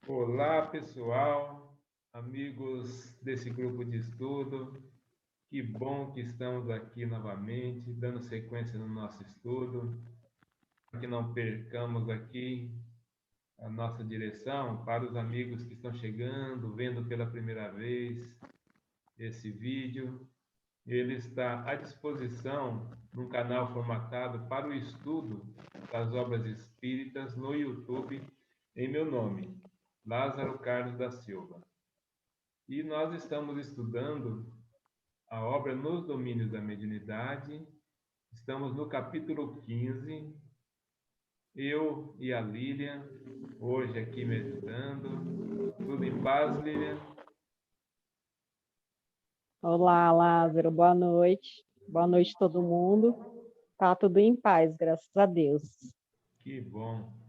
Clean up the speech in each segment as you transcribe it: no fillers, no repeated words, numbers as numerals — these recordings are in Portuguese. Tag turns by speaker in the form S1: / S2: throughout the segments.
S1: Olá, pessoal, amigos desse grupo de estudo. Que bom que estamos aqui novamente, dando sequência no nosso estudo, para que não percamos aqui a nossa direção. Para os amigos que estão chegando, vendo pela primeira vez esse vídeo, ele está à disposição num canal formatado para o estudo das obras espíritas no YouTube, em meu nome, Lázaro Carlos da Silva. E nós estamos estudando a obra Nos Domínios da Mediunidade. Estamos no capítulo 15. Eu e a Lilian, hoje aqui meditando. Tudo em paz, Lilian?
S2: Olá, Lázaro, boa noite. Boa noite, todo mundo. Tá tudo em paz, graças a Deus.
S1: Que bom.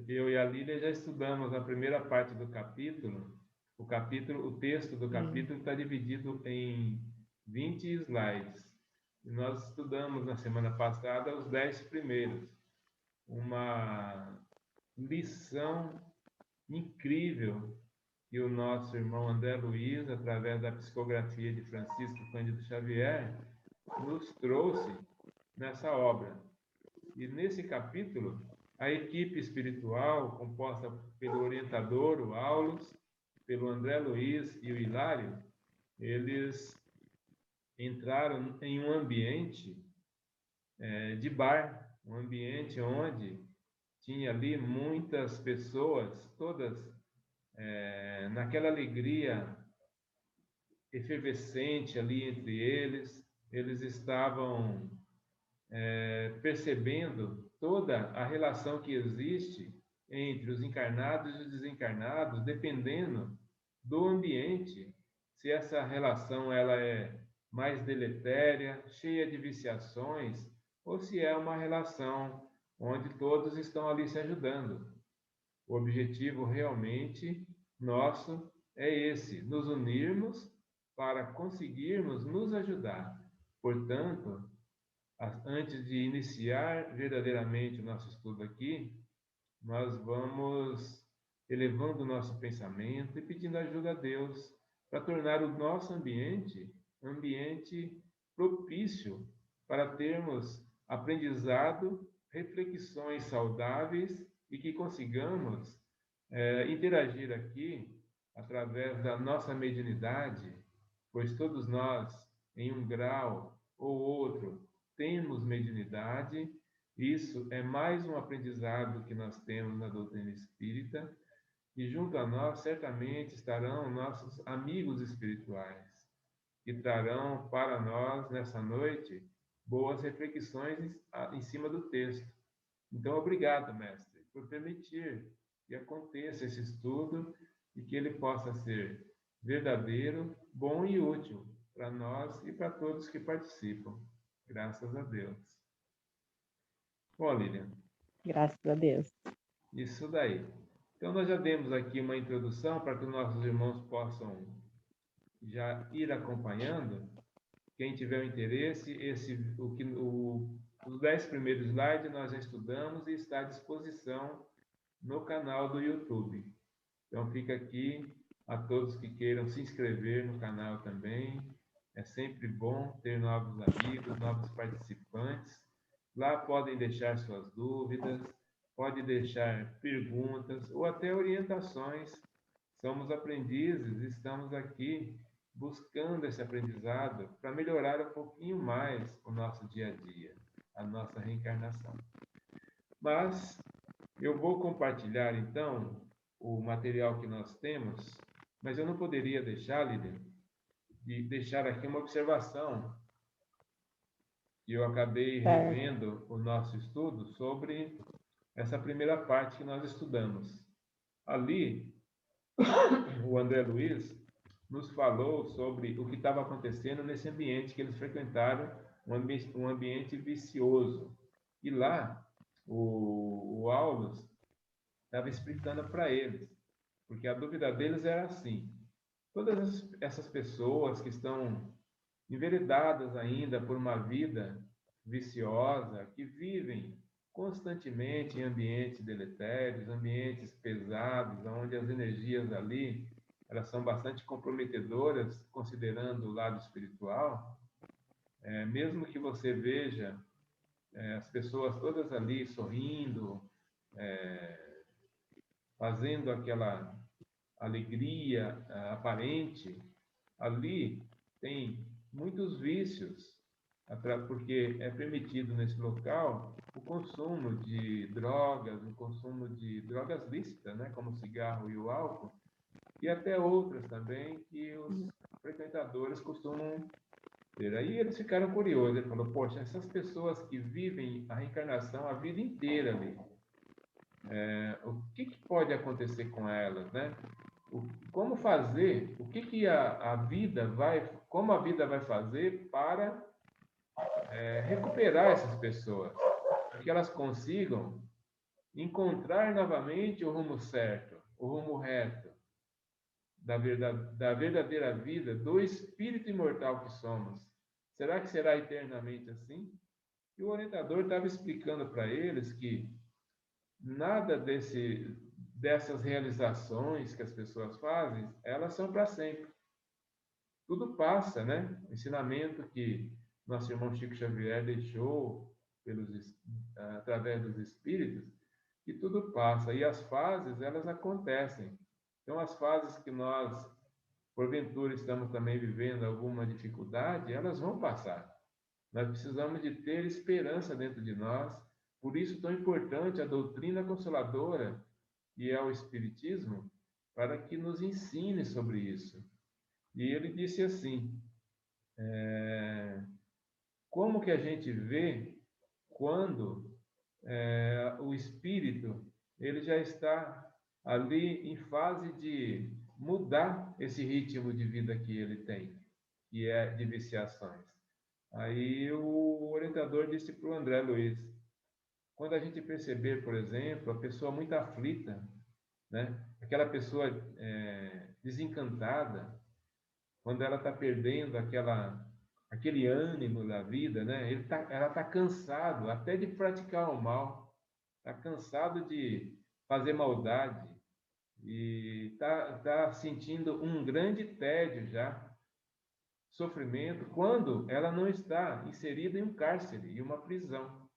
S1: Eu e a Lilian já estudamos a primeira parte do capítulo. O texto do capítulo está dividido em 20 slides. E nós estudamos na semana passada os 10 primeiros. Uma lição incrível que o nosso irmão André Luiz, através da psicografia de Francisco Cândido Xavier, nos trouxe nessa obra. E nesse capítulo, a equipe espiritual, composta pelo orientador, o Aulus, pelo André Luiz e o Hilário, eles entraram em um ambiente de bar, um ambiente onde tinha ali muitas pessoas, todas naquela alegria efervescente ali entre eles. Eles estavam percebendo toda a relação que existe entre os encarnados e os desencarnados, dependendo do ambiente, se essa relação ela é mais deletéria, cheia de viciações, ou se é uma relação onde todos estão ali se ajudando. O objetivo realmente nosso é esse, nos unirmos para conseguirmos nos ajudar. Portanto, antes de iniciar verdadeiramente o nosso estudo aqui, nós vamos elevando o nosso pensamento e pedindo ajuda a Deus para tornar o nosso ambiente propício para termos aprendizado, reflexões saudáveis e que consigamos interagir aqui através da nossa mediunidade, pois todos nós, em um grau ou outro, temos mediunidade. Isso é mais um aprendizado que nós temos na doutrina espírita, e junto a nós certamente estarão nossos amigos espirituais, que trarão para nós nessa noite boas reflexões em cima do texto. Então, obrigado, mestre, por permitir que aconteça esse estudo e que ele possa ser verdadeiro, bom e útil para nós e para todos que participam. Graças a Deus. Bom, Lilian,
S2: Graças a Deus.
S1: isso daí. Então, nós já demos aqui uma introdução para que os nossos irmãos possam já ir acompanhando. Quem tiver interesse, os 10 primeiros slides nós já estudamos e está à disposição no canal do YouTube. Então, fica aqui a todos que queiram se inscrever no canal também. É sempre bom ter novos amigos, novos participantes. Lá podem deixar suas dúvidas, pode deixar perguntas ou até orientações. Somos aprendizes, estamos aqui buscando esse aprendizado para melhorar um pouquinho mais o nosso dia a dia, a nossa reencarnação. Mas eu vou compartilhar então o material que nós temos, mas eu não poderia deixar, Líder, de deixar aqui uma observação que eu acabei revendo o nosso estudo sobre essa primeira parte que nós estudamos. Ali, o André Luiz nos falou sobre o que estava acontecendo nesse ambiente que eles frequentaram, um ambiente vicioso. E lá, o Aulus estava explicando para eles, porque a dúvida deles era assim: todas essas pessoas que estão enveredadas ainda por uma vida viciosa, que vivem constantemente em ambientes deletérios, ambientes pesados, onde as energias ali elas são bastante comprometedoras, considerando o lado espiritual. Mesmo que você veja as pessoas todas ali sorrindo, fazendo aquela alegria aparente, ali tem muitos vícios, porque é permitido nesse local o consumo de drogas, o consumo de drogas lícitas, né, como o cigarro e o álcool, e até outras também que os frequentadores costumam ter. Aí eles ficaram curiosos, ele falou, poxa, essas pessoas que vivem a reencarnação a vida inteira ali, o que pode acontecer com elas, né? Como fazer, o que a vida vai, como a vida vai fazer para recuperar essas pessoas, para que elas consigam encontrar novamente o rumo certo, o rumo reto da verdadeira vida, do espírito imortal que somos. Será que será eternamente assim? E o orientador estava explicando para eles que nada dessas realizações que as pessoas fazem, elas são para sempre. Tudo passa, né? O ensinamento que nosso irmão Chico Xavier deixou através dos espíritos, que tudo passa. E as fases, elas acontecem. Então, as fases que nós, porventura, estamos também vivendo alguma dificuldade, elas vão passar. Nós precisamos de ter esperança dentro de nós. Por isso, tão importante a doutrina consoladora, que é o Espiritismo, para que nos ensine sobre isso. E ele disse assim, como que a gente vê quando o espírito ele já está ali em fase de mudar esse ritmo de vida que ele tem, que é de viciações. Aí o orientador disse para o André Luiz, quando a gente perceber, por exemplo, a pessoa muito aflita, né? Aquela pessoa desencantada, quando ela está perdendo aquele ânimo da vida, né? Ela está cansado até de praticar o mal, está cansado de fazer maldade e tá sentindo um grande tédio já, sofrimento, quando ela não está inserida em um cárcere, em uma prisão.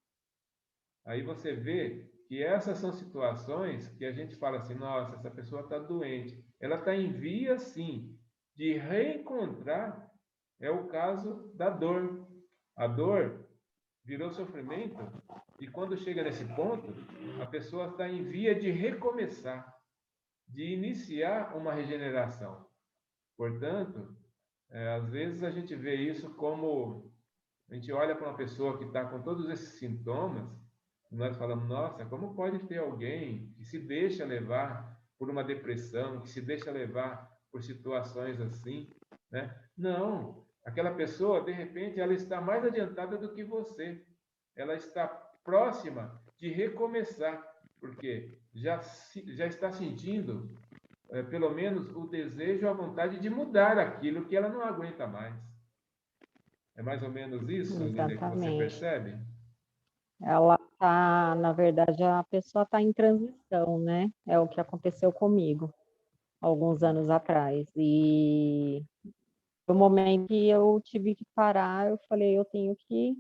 S1: Aí você vê que essas são situações que a gente fala assim, nossa, essa pessoa está doente. Ela está em via, sim, de reencontrar, é o caso da dor. A dor virou sofrimento e quando chega nesse ponto, a pessoa está em via de recomeçar, de iniciar uma regeneração. Portanto, às vezes a gente vê isso como... A gente olha para uma pessoa que está com todos esses sintomas, e nós falamos, nossa, como pode ter alguém que se deixa levar por uma depressão, que se deixa levar por situações assim, né? Não, aquela pessoa, de repente, ela está mais adiantada do que você. Ela está próxima de recomeçar, porque já está sentindo, pelo menos, o desejo, a vontade de mudar aquilo que ela não aguenta mais. É mais ou menos isso, Lídia, que você
S2: Exatamente.
S1: percebe?
S2: Ela tá, na verdade, a pessoa está em transição, né? É o que aconteceu comigo alguns anos atrás. E no momento que eu tive que parar, eu falei, eu tenho que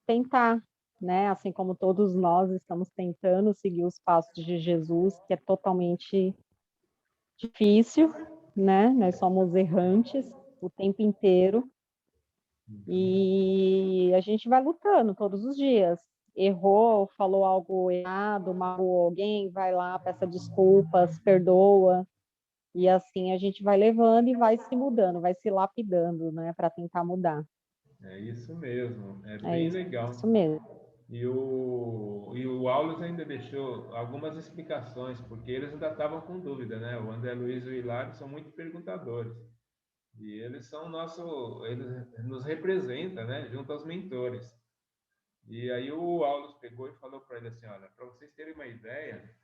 S2: tentar, né? Assim como todos nós estamos tentando seguir os passos de Jesus, que é totalmente difícil, né? Nós somos errantes o tempo inteiro e a gente vai lutando todos os dias. Errou, falou algo errado, magoou alguém, vai lá, peça desculpas, perdoa. E assim a gente vai levando e vai se mudando, vai se lapidando, né, para tentar mudar.
S1: É isso mesmo, é
S2: É
S1: bem
S2: isso
S1: legal.
S2: mesmo.
S1: E o Aulos ainda deixou algumas explicações, porque eles ainda estavam com dúvida, né? O André Luiz e o Hilário são muito perguntadores. E eles são eles nos representam, né? Junto aos mentores. E aí o Aulos pegou e falou para ele assim, olha, para vocês terem uma ideia,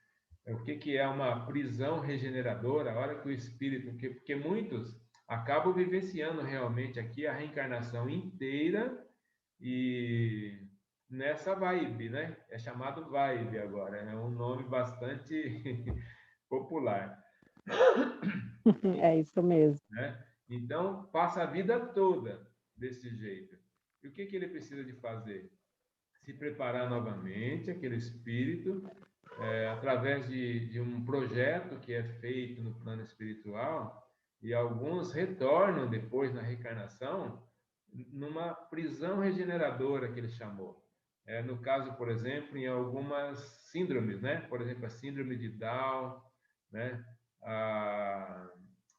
S1: o que é uma prisão regeneradora, a hora que o espírito, porque muitos acabam vivenciando realmente aqui a reencarnação inteira e nessa vibe, né? É chamado vibe agora, é um nome bastante popular,
S2: É isso mesmo.
S1: né? Então, passa a vida toda desse jeito. E o que que ele precisa de fazer? Se preparar novamente, aquele espírito, através de um projeto que é feito no plano espiritual, e alguns retornam depois na reencarnação numa prisão regeneradora que ele chamou. No caso, por exemplo, em algumas síndromes, né? Por exemplo, a síndrome de Down, né? A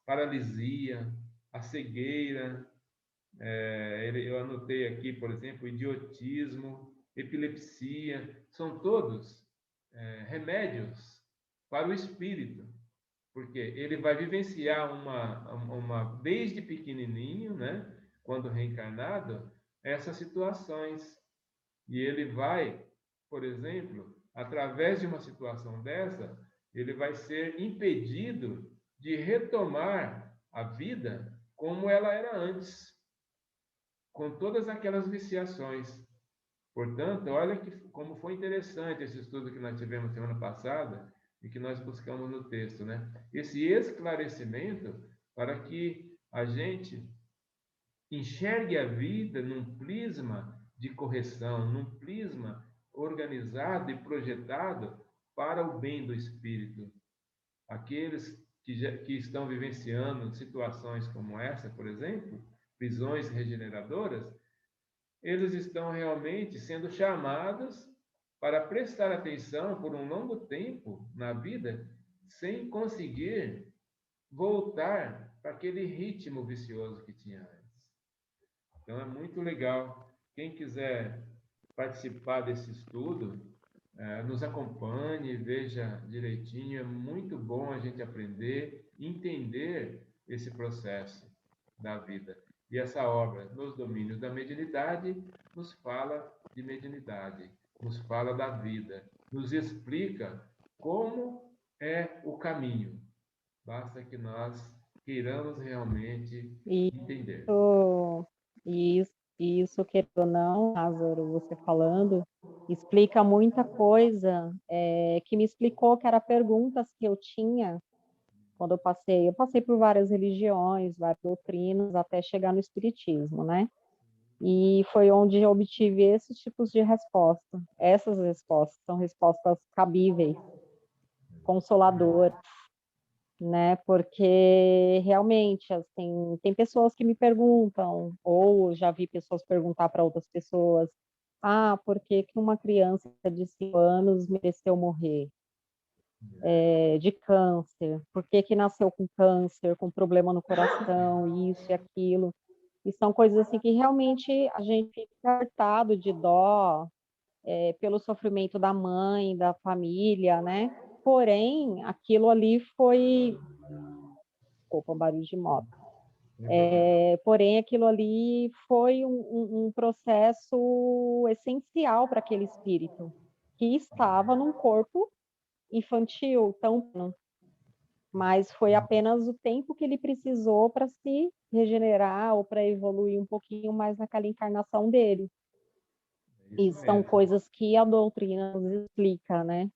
S1: paralisia, a cegueira, eu anotei aqui, por exemplo, idiotismo, epilepsia, são todos remédios para o espírito, porque ele vai vivenciar desde pequenininho, né, quando reencarnado, essas situações. E ele vai, por exemplo, através de uma situação dessa, ele vai ser impedido de retomar a vida como ela era antes, com todas aquelas viciações. Portanto, olha como foi interessante esse estudo que nós tivemos semana passada e que nós buscamos no texto, né? Esse esclarecimento para que a gente enxergue a vida num prisma de correção, num prisma organizado e projetado para o bem do espírito. Aqueles que estão vivenciando situações como essa, por exemplo, prisões regeneradoras, eles estão realmente sendo chamados para prestar atenção por um longo tempo na vida, sem conseguir voltar para aquele ritmo vicioso que tinha antes. Então é muito legal. Quem quiser participar desse estudo, nos acompanhe, veja direitinho. É muito bom a gente aprender, entender esse processo da vida. E essa obra, Nos Domínios da Mediunidade, nos fala de mediunidade, nos fala da vida, nos explica como é o caminho. Basta que nós queiramos realmente
S2: E
S1: entender.
S2: isso, querendo ou não, Lázaro, você falando, explica muita coisa, que me explicou que eram perguntas que eu tinha quando eu passei. Eu passei por várias religiões, várias doutrinas, até chegar no Espiritismo, né? E foi onde eu obtive esses tipos de resposta. Essas respostas são respostas cabíveis, consoladoras, né? Porque realmente assim, tem pessoas que me perguntam, ou já vi pessoas perguntar para outras pessoas: ah, por que que uma criança de 5 anos mereceu morrer? De câncer, por que que nasceu com câncer, com problema no coração, isso e aquilo. E são coisas assim que realmente a gente fica apertado de dó, pelo sofrimento da mãe, da família, né? Porém, aquilo ali foi. Desculpa, o barulho de moto.
S1: Sem problema.
S2: Porém, aquilo ali foi um processo essencial para aquele espírito, que estava num corpo infantil, tão, mas foi apenas o tempo que ele precisou para se regenerar ou para evoluir um pouquinho mais naquela encarnação dele.
S1: É
S2: E
S1: isso
S2: são
S1: mesmo.
S2: coisas que a doutrina nos explica, né?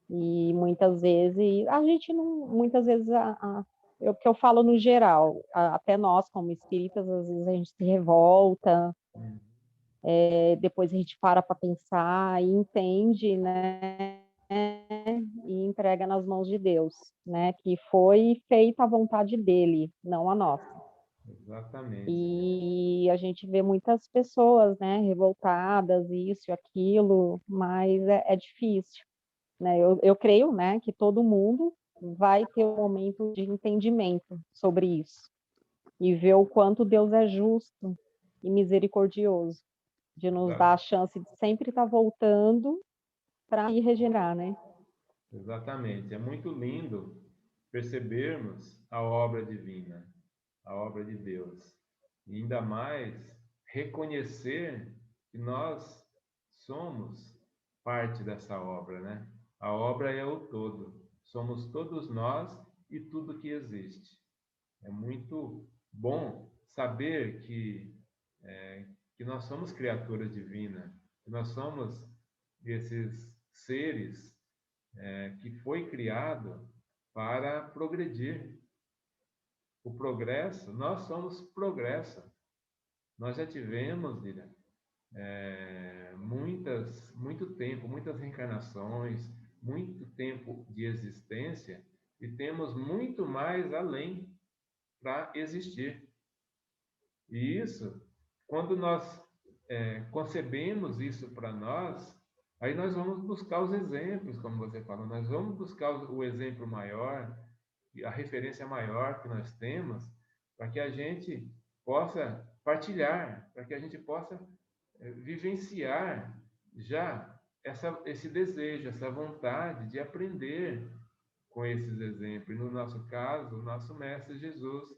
S2: E muitas vezes a gente não, muitas vezes que eu falo no geral, até nós como espíritas, às vezes a gente se revolta, depois a gente para pensar e entende, né? E entrega nas mãos de Deus, né? Que foi feita a vontade dele, não a nossa.
S1: Exatamente.
S2: E a gente vê muitas pessoas, né, revoltadas, isso e aquilo, mas é difícil, né? Eu creio, né, que todo mundo vai ter um momento de entendimento sobre isso e ver o quanto Deus é justo e misericordioso, de nos dar a chance de sempre estar voltando para ir regenerar, né?
S1: Exatamente. É muito lindo percebermos a obra divina, a obra de Deus. E ainda mais reconhecer que nós somos parte dessa obra, né? A obra é o todo. Somos todos nós e tudo que existe. É muito bom saber que nós somos criaturas divinas. Nós somos esses seres que foi criado para progredir. O progresso, nós somos progresso. Nós já tivemos, Lilian, muito tempo, muitas reencarnações, muito tempo de existência, e temos muito mais além para existir. E isso, quando nós concebemos isso para nós, aí nós vamos buscar os exemplos, como você falou, nós vamos buscar o exemplo maior, a referência maior que nós temos, para que a gente possa partilhar, para que a gente possa vivenciar já esse desejo, essa vontade de aprender com esses exemplos. E no nosso caso, o nosso Mestre Jesus,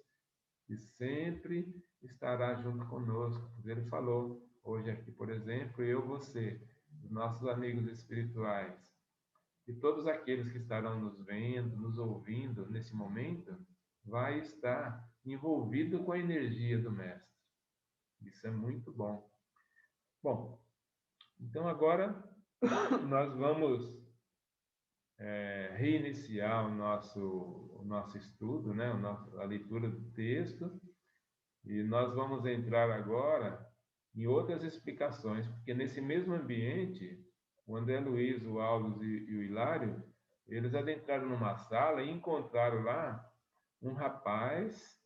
S1: que sempre estará junto conosco. Ele falou hoje aqui, por exemplo, eu, você, os nossos amigos espirituais, e todos aqueles que estarão nos vendo, nos ouvindo nesse momento, vai estar envolvido com a energia do Mestre. Isso é muito bom. Bom, então agora nós vamos reiniciar o nosso estudo, né? A leitura do texto, e nós vamos entrar agora em outras explicações, porque nesse mesmo ambiente, o André Luiz, o Alves e o Hilário, eles adentraram numa sala e encontraram lá um rapaz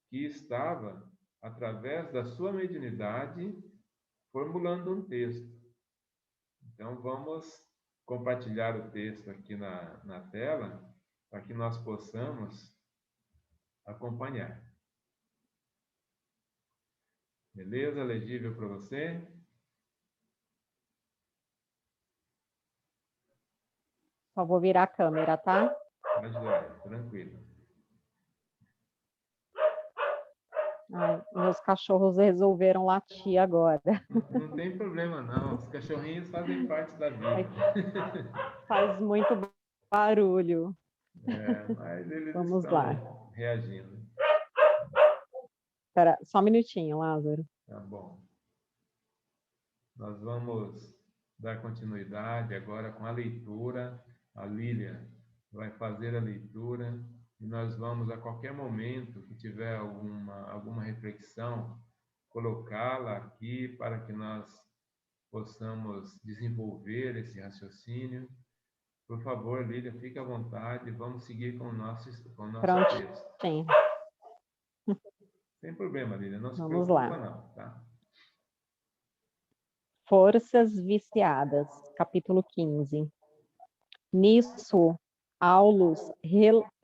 S1: que estava, através da sua mediunidade, formulando um texto. Então, vamos compartilhar o texto aqui na tela, para que nós possamos acompanhar. Beleza? Legível para você?
S2: Só vou virar a câmera, tá?
S1: Pode ir, tranquilo.
S2: Ai, meus cachorros resolveram latir agora.
S1: Não tem problema, não. Os cachorrinhos fazem parte da vida.
S2: Faz muito barulho.
S1: Mas eles
S2: Vamos
S1: estão
S2: lá.
S1: reagindo.
S2: Espera, só um minutinho, Lázaro.
S1: Tá bom. Nós vamos dar continuidade agora com a leitura. A Lília vai fazer a leitura e nós vamos, a qualquer momento que tiver alguma reflexão, colocá-la aqui para que nós possamos desenvolver esse raciocínio. Por favor, Lília, fique à vontade, vamos seguir com o nosso texto.
S2: Sim.
S1: Sem problema, Lília, não se
S2: Vamos
S1: preocupa
S2: lá.
S1: não, tá?
S2: Forças viciadas, capítulo 15. Nisso, Aulus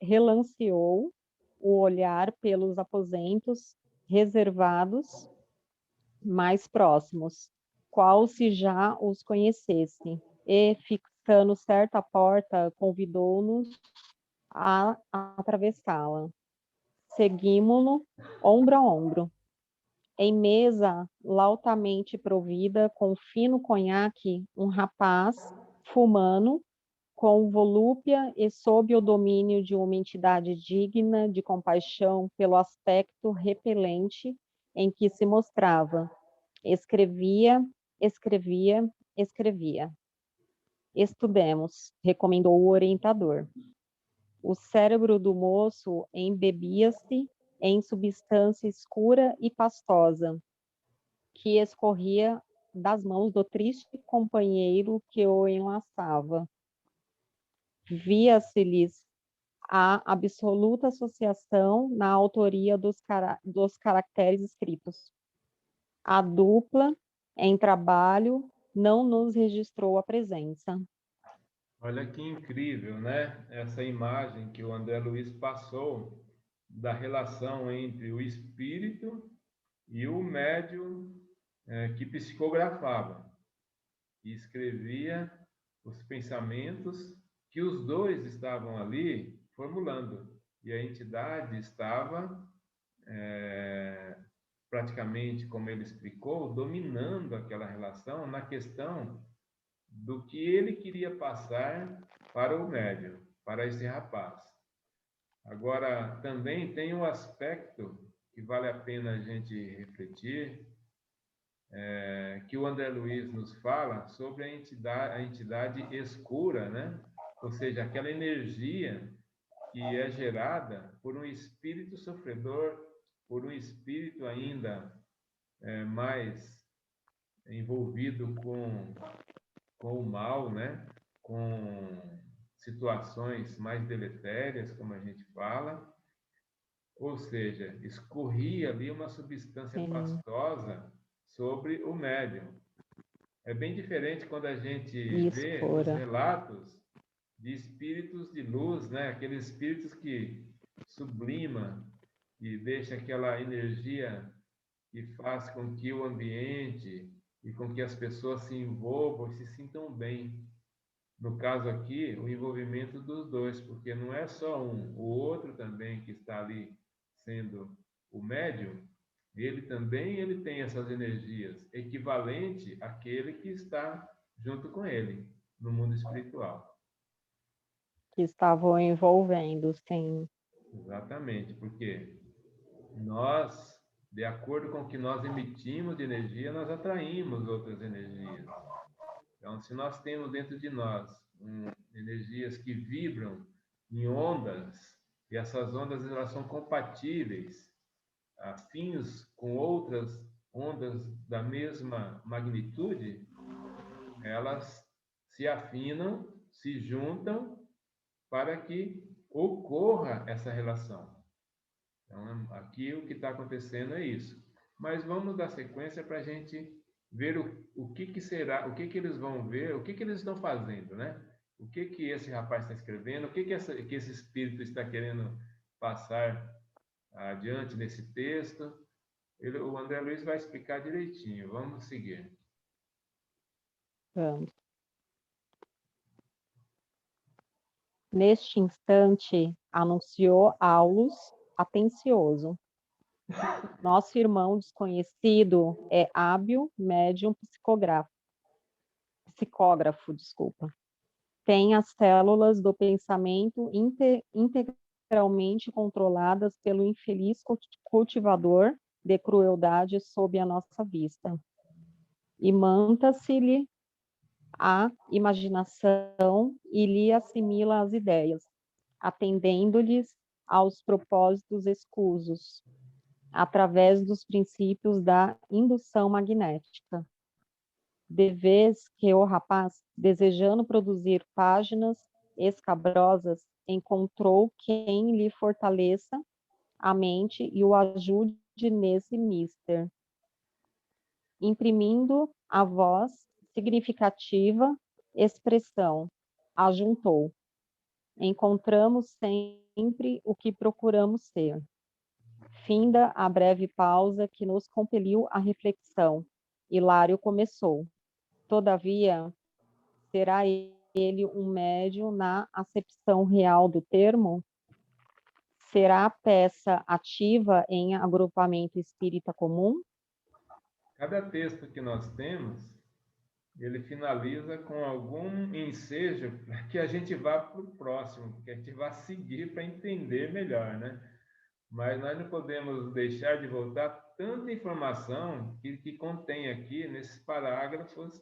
S2: relanceou o olhar pelos aposentos reservados mais próximos, qual se já os conhecesse, e, fixando certa porta, convidou-nos a atravessá-la. Seguimo-lo ombro a ombro. Em mesa lautamente provida com fino conhaque, um rapaz, fumando, com volúpia e sob o domínio de uma entidade digna de compaixão pelo aspecto repelente em que se mostrava, escrevia. Estudemos, recomendou o orientador. O cérebro do moço embebia-se em substância escura e pastosa, que escorria das mãos do triste companheiro que o enlaçava. Via-se-lhes a absoluta associação na autoria dos caracteres escritos. A dupla, em trabalho, não nos registrou a presença.
S1: Olha que incrível, né? Essa imagem que o André Luiz passou da relação entre o espírito e o médium que psicografava e escrevia os pensamentos que os dois estavam ali formulando. E a entidade estava praticamente, como ele explicou, dominando aquela relação na questão do que ele queria passar para o médium, para esse rapaz. Agora, também tem um aspecto que vale a pena a gente refletir, que o André Luiz nos fala sobre a entidade escura, né? Ou seja, aquela energia que é gerada por um espírito sofredor, por um espírito ainda mais envolvido com o mal, né? Com situações mais deletérias, como a gente fala, ou seja, escorria ali uma substância
S2: Sim,
S1: pastosa sobre o médium. É bem diferente quando a gente vê os
S2: escura.
S1: relatos de espíritos de luz, né? Aqueles espíritos que sublima e deixa aquela energia que faz com que o ambiente e com que as pessoas se envolvam e se sintam bem. No caso aqui, o envolvimento dos dois, porque não é só um, o outro também que está ali sendo o médium, ele tem essas energias, equivalente àquele que está junto com ele no mundo espiritual.
S2: Que estavam envolvendo, sim.
S1: Exatamente, porque nós, de acordo com o que nós emitimos de energia, nós atraímos outras energias. Então, se nós temos dentro de nós energias que vibram em ondas, e essas ondas elas são compatíveis, afins com outras ondas da mesma magnitude, elas se afinam, se juntam para que ocorra essa relação. Então, aqui o que está acontecendo é isso. Mas vamos dar sequência para a gente ver o que, que será, o que, que eles vão ver, o que, que eles estão fazendo, né? O que, que esse rapaz está escrevendo, o que, que esse espírito está querendo passar adiante nesse texto. O André Luiz vai explicar direitinho. Vamos seguir.
S2: Vamos. Neste instante, anunciou Aulus, atencioso. Nosso irmão desconhecido é hábil médium psicógrafo, desculpa. Tem as células do pensamento integralmente controladas pelo infeliz cultivador de crueldade sob a nossa vista. Imanta-se-lhe a imaginação e lhe assimila as ideias, atendendo-lhes aos propósitos escusos, através dos princípios da indução magnética. De vez que o rapaz, desejando produzir páginas escabrosas, encontrou quem lhe fortaleça a mente e o ajude nesse mister. Imprimindo a voz significativa expressão, ajuntou. Encontramos sempre o que procuramos ser. Finda a breve pausa que nos compeliu à reflexão. Hilário começou. Todavia, será ele um médium na acepção real do termo? Será peça ativa em agrupamento espírita comum?
S1: Cada texto que nós temos, ele finaliza com algum ensejo para que a gente vá para o próximo, que a gente vá seguir para entender melhor, né? Mas nós não podemos deixar de voltar tanta informação que contém aqui nesses parágrafos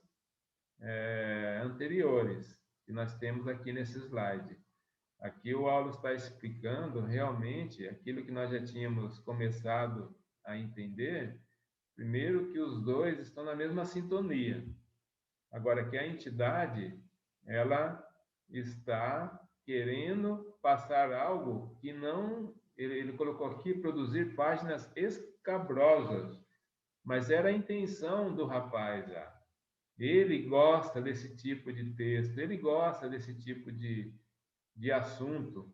S1: anteriores que nós temos aqui nesse slide. Aqui o Aulo está explicando realmente aquilo que nós já tínhamos começado a entender. Primeiro, que os dois estão na mesma sintonia. Agora, que a entidade, ela está querendo passar algo que não... Ele colocou aqui, produzir páginas escabrosas. Mas era a intenção do rapaz já. Ele gosta desse tipo de texto, ele gosta desse tipo de assunto.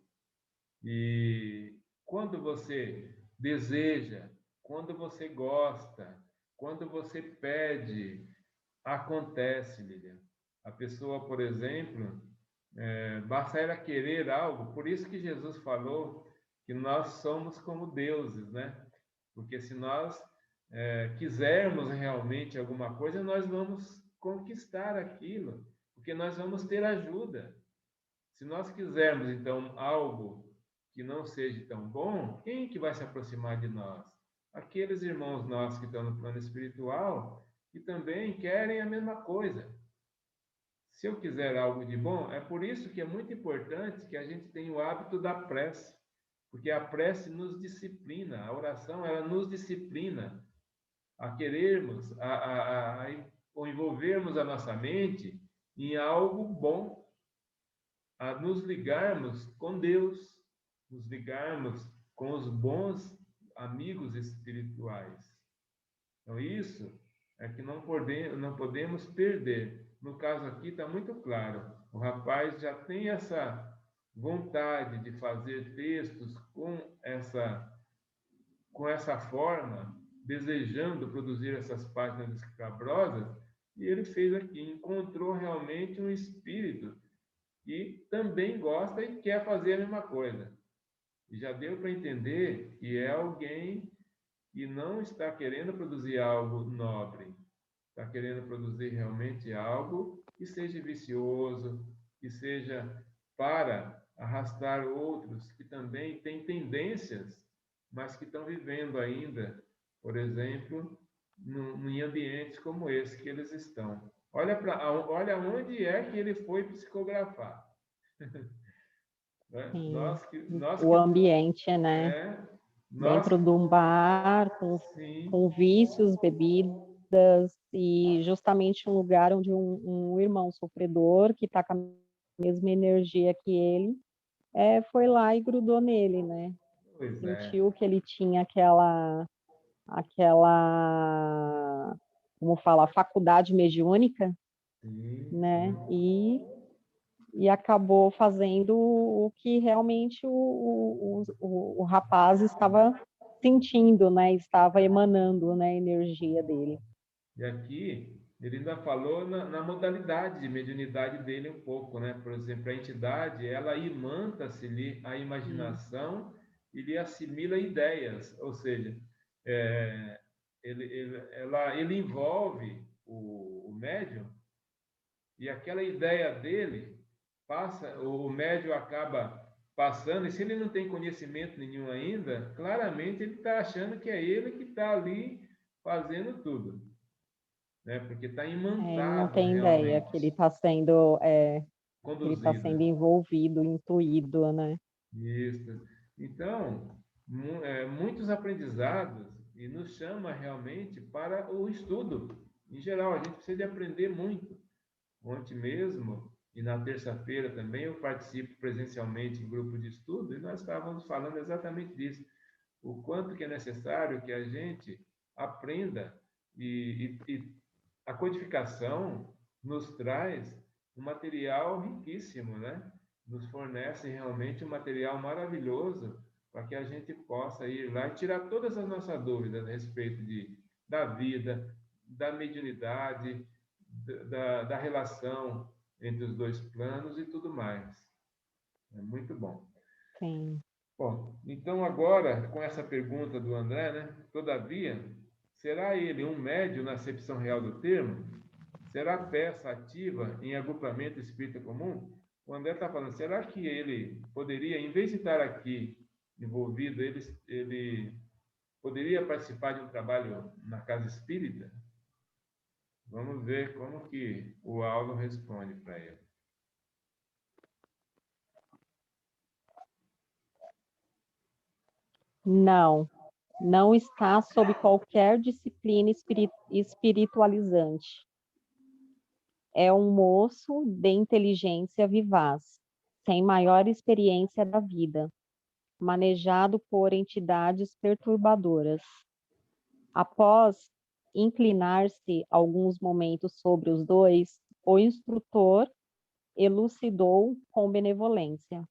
S1: E quando você deseja, quando você gosta, quando você pede, acontece, Lilian. A pessoa, por exemplo, basta ela querer algo. Por isso que Jesus falou que nós somos como deuses, né? Porque se nós quisermos realmente alguma coisa, nós vamos conquistar aquilo, porque nós vamos ter ajuda. Se nós quisermos, então, algo que não seja tão bom, quem que vai se aproximar de nós? Aqueles irmãos nossos que estão no plano espiritual, que também querem a mesma coisa. Se eu quiser algo de bom, é por isso que é muito importante que a gente tenha o hábito da prece, porque a prece nos disciplina, a oração ela nos disciplina a querermos, ou envolvermos a nossa mente em algo bom, a nos ligarmos com Deus, nos ligarmos com os bons amigos espirituais. Então, isso é que não podemos perder. No caso aqui está muito claro. O rapaz já tem essa vontade de fazer textos com essa forma, desejando produzir essas páginas escabrosas, e ele fez aqui, encontrou realmente um espírito que também gosta e quer fazer a mesma coisa. E já deu para entender que é alguém que não está querendo produzir algo nobre, está querendo produzir realmente algo que seja vicioso, que seja para arrastar outros que também têm tendências, mas que estão vivendo ainda, por exemplo, em ambientes como esse que eles estão. Olha onde é que ele foi psicografar. Né?
S2: Sim.
S1: Nós
S2: O
S1: que
S2: ambiente, né?
S1: é, nós
S2: Dentro de um bar,
S1: sim,
S2: com vícios, bebidas, e justamente um lugar onde um irmão sofredor, que está com a mesma energia que ele, foi lá e grudou nele, né?
S1: pois é,
S2: Sentiu que ele tinha aquela, como fala, faculdade mediúnica,
S1: sim,
S2: né?
S1: sim.
S2: E acabou fazendo o que realmente o rapaz estava sentindo, né? Estava emanando, né, a energia dele.
S1: E aqui ele ainda falou na modalidade de mediunidade dele um pouco, né? Por exemplo, a entidade, ela imanta-se-lhe a
S2: Sim,
S1: imaginação e lhe assimila ideias, ou seja, é, ele envolve o médium e aquela ideia dele passa, o médium acaba passando, e se ele não tem conhecimento nenhum ainda, claramente ele está achando que é ele que está ali fazendo tudo, né? Porque está
S2: ele não
S1: imantado
S2: tem ideia
S1: realmente,
S2: que ele está sendo
S1: conduzido.
S2: envolvido, intuído, né?
S1: Isso. Então, muitos aprendizados e nos chama realmente para o estudo. Em geral, a gente precisa de aprender muito. Ontem mesmo, e na terça-feira também, eu participo presencialmente em grupo de estudo e nós estávamos falando exatamente disso. O quanto que é necessário que a gente aprenda e a codificação nos traz um material riquíssimo, né? Nos fornece realmente um material maravilhoso para que a gente possa ir lá e tirar todas as nossas dúvidas a respeito da vida, da mediunidade, da relação entre os dois planos e tudo mais. É muito bom.
S2: Sim.
S1: Bom, então agora, com essa pergunta do André, né? Todavia, será ele um médium na acepção real do termo? Será peça ativa em agrupamento espírita comum? O André está falando, será que ele poderia, em vez de estar aqui envolvido, ele poderia participar de um trabalho na casa espírita? Vamos ver como que o Aldo responde para ele.
S2: Não, não está sob qualquer disciplina espiritualizante. É um moço de inteligência vivaz, sem maior experiência da vida, manejado por entidades perturbadoras. Após inclinar-se alguns momentos sobre os dois, o instrutor elucidou com benevolência.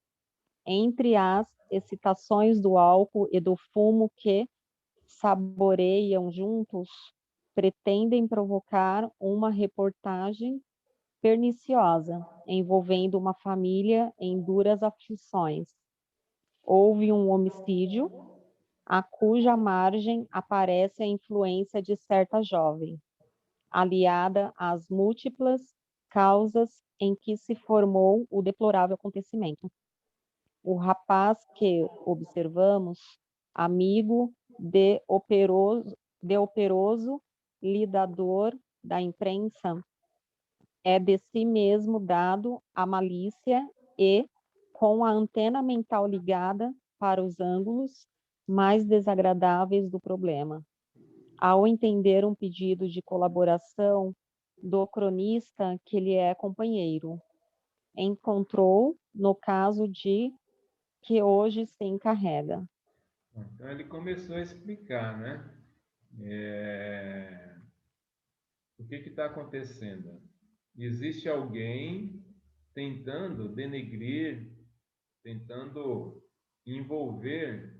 S2: Entre as excitações do álcool e do fumo que saboreiam juntos, pretendem provocar uma reportagem perniciosa, envolvendo uma família em duras aflições. Houve um homicídio, a cuja margem aparece a influência de certa jovem, aliada às múltiplas causas em que se formou o deplorável acontecimento. O rapaz que observamos, amigo de operoso lidador da imprensa é de si mesmo dado à malícia e com a antena mental ligada para os ângulos mais desagradáveis do problema. Ao entender um pedido de colaboração do cronista que lhe é companheiro, encontrou no caso de que hoje se encarrega.
S1: Então, ele começou a explicar, né? O que está acontecendo? Existe alguém tentando denegrir, tentando envolver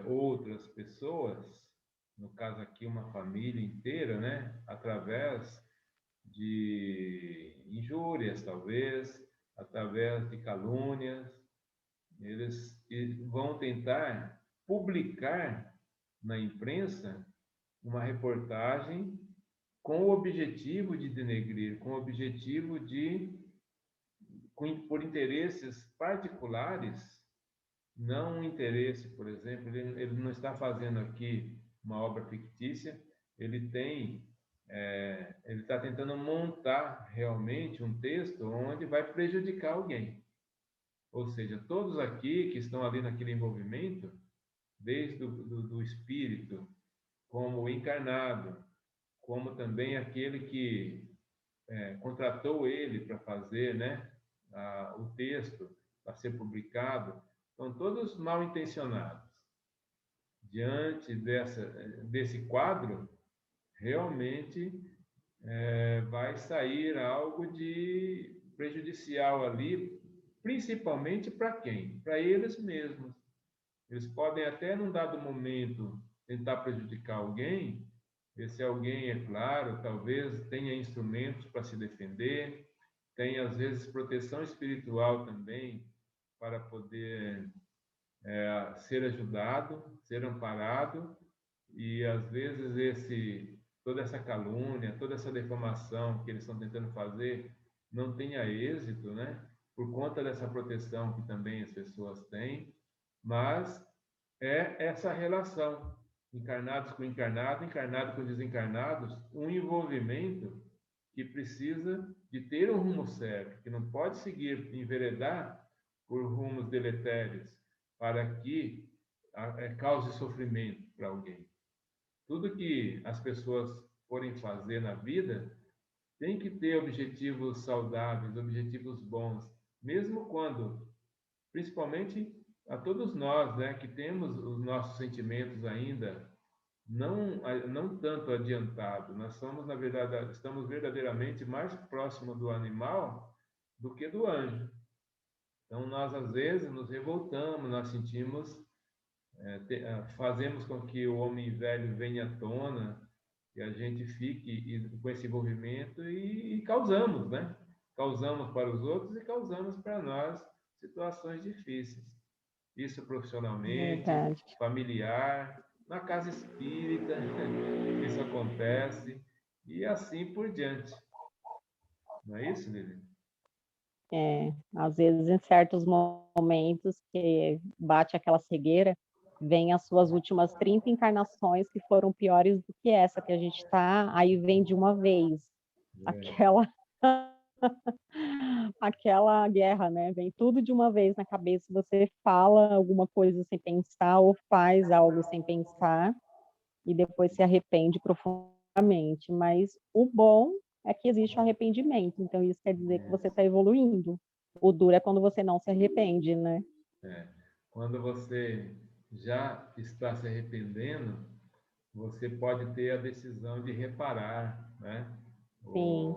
S1: outras pessoas, no caso aqui uma família inteira, né? Através de injúrias, talvez, através de calúnias. Eles vão tentar publicar na imprensa uma reportagem com o objetivo de denegrir, com o objetivo de, por interesses particulares, não um interesse, por exemplo, ele não está fazendo aqui uma obra fictícia, ele está tentando montar realmente um texto onde vai prejudicar alguém. Ou seja, todos aqui que estão ali naquele envolvimento, desde do espírito, como o encarnado, como também aquele que contratou ele para fazer, né, o texto para ser publicado, são todos mal intencionados. Diante desse quadro, realmente vai sair algo de prejudicial ali, principalmente para quem? Para eles mesmos. Eles podem até, num dado momento, tentar prejudicar alguém. Esse alguém, é claro, talvez tenha instrumentos para se defender, tenha, às vezes, proteção espiritual também para poder ser ajudado, ser amparado, e, às vezes, toda essa calúnia, toda essa defamação que eles estão tentando fazer não tenha êxito, né? Por conta dessa proteção que também as pessoas têm, mas é essa relação, encarnados com encarnados, encarnados com desencarnados, um envolvimento que precisa de ter um rumo certo, que não pode seguir, enveredar por rumos deletérios, para que cause sofrimento para alguém. Tudo que as pessoas forem fazer na vida tem que ter objetivos saudáveis, objetivos bons, mesmo quando, principalmente a todos nós, né, que temos os nossos sentimentos ainda não tanto adiantados. Nós somos, na verdade, estamos verdadeiramente mais próximo do animal do que do anjo. Então, nós, às vezes, nos revoltamos, nós sentimos, fazemos com que o homem velho venha à tona, e a gente fique com esse envolvimento e causamos, né? Causamos para os outros e causamos para nós situações difíceis. Isso profissionalmente,
S2: Verdade.
S1: familiar, na casa espírita, isso acontece, e assim por diante. Não é isso, Lili?
S2: Às vezes, em certos momentos que bate aquela cegueira, vem as suas últimas 30 encarnações que foram piores do que essa que a gente está, aí vem de uma vez aquela aquela guerra, né? Vem tudo de uma vez na cabeça, você fala alguma coisa sem pensar ou faz algo sem pensar e depois se arrepende profundamente. Mas o bom é que existe o arrependimento, então isso quer dizer que você está evoluindo. O duro é quando você não se arrepende, né?
S1: Quando você já está se arrependendo, você pode ter a decisão de reparar, né?
S2: Sim,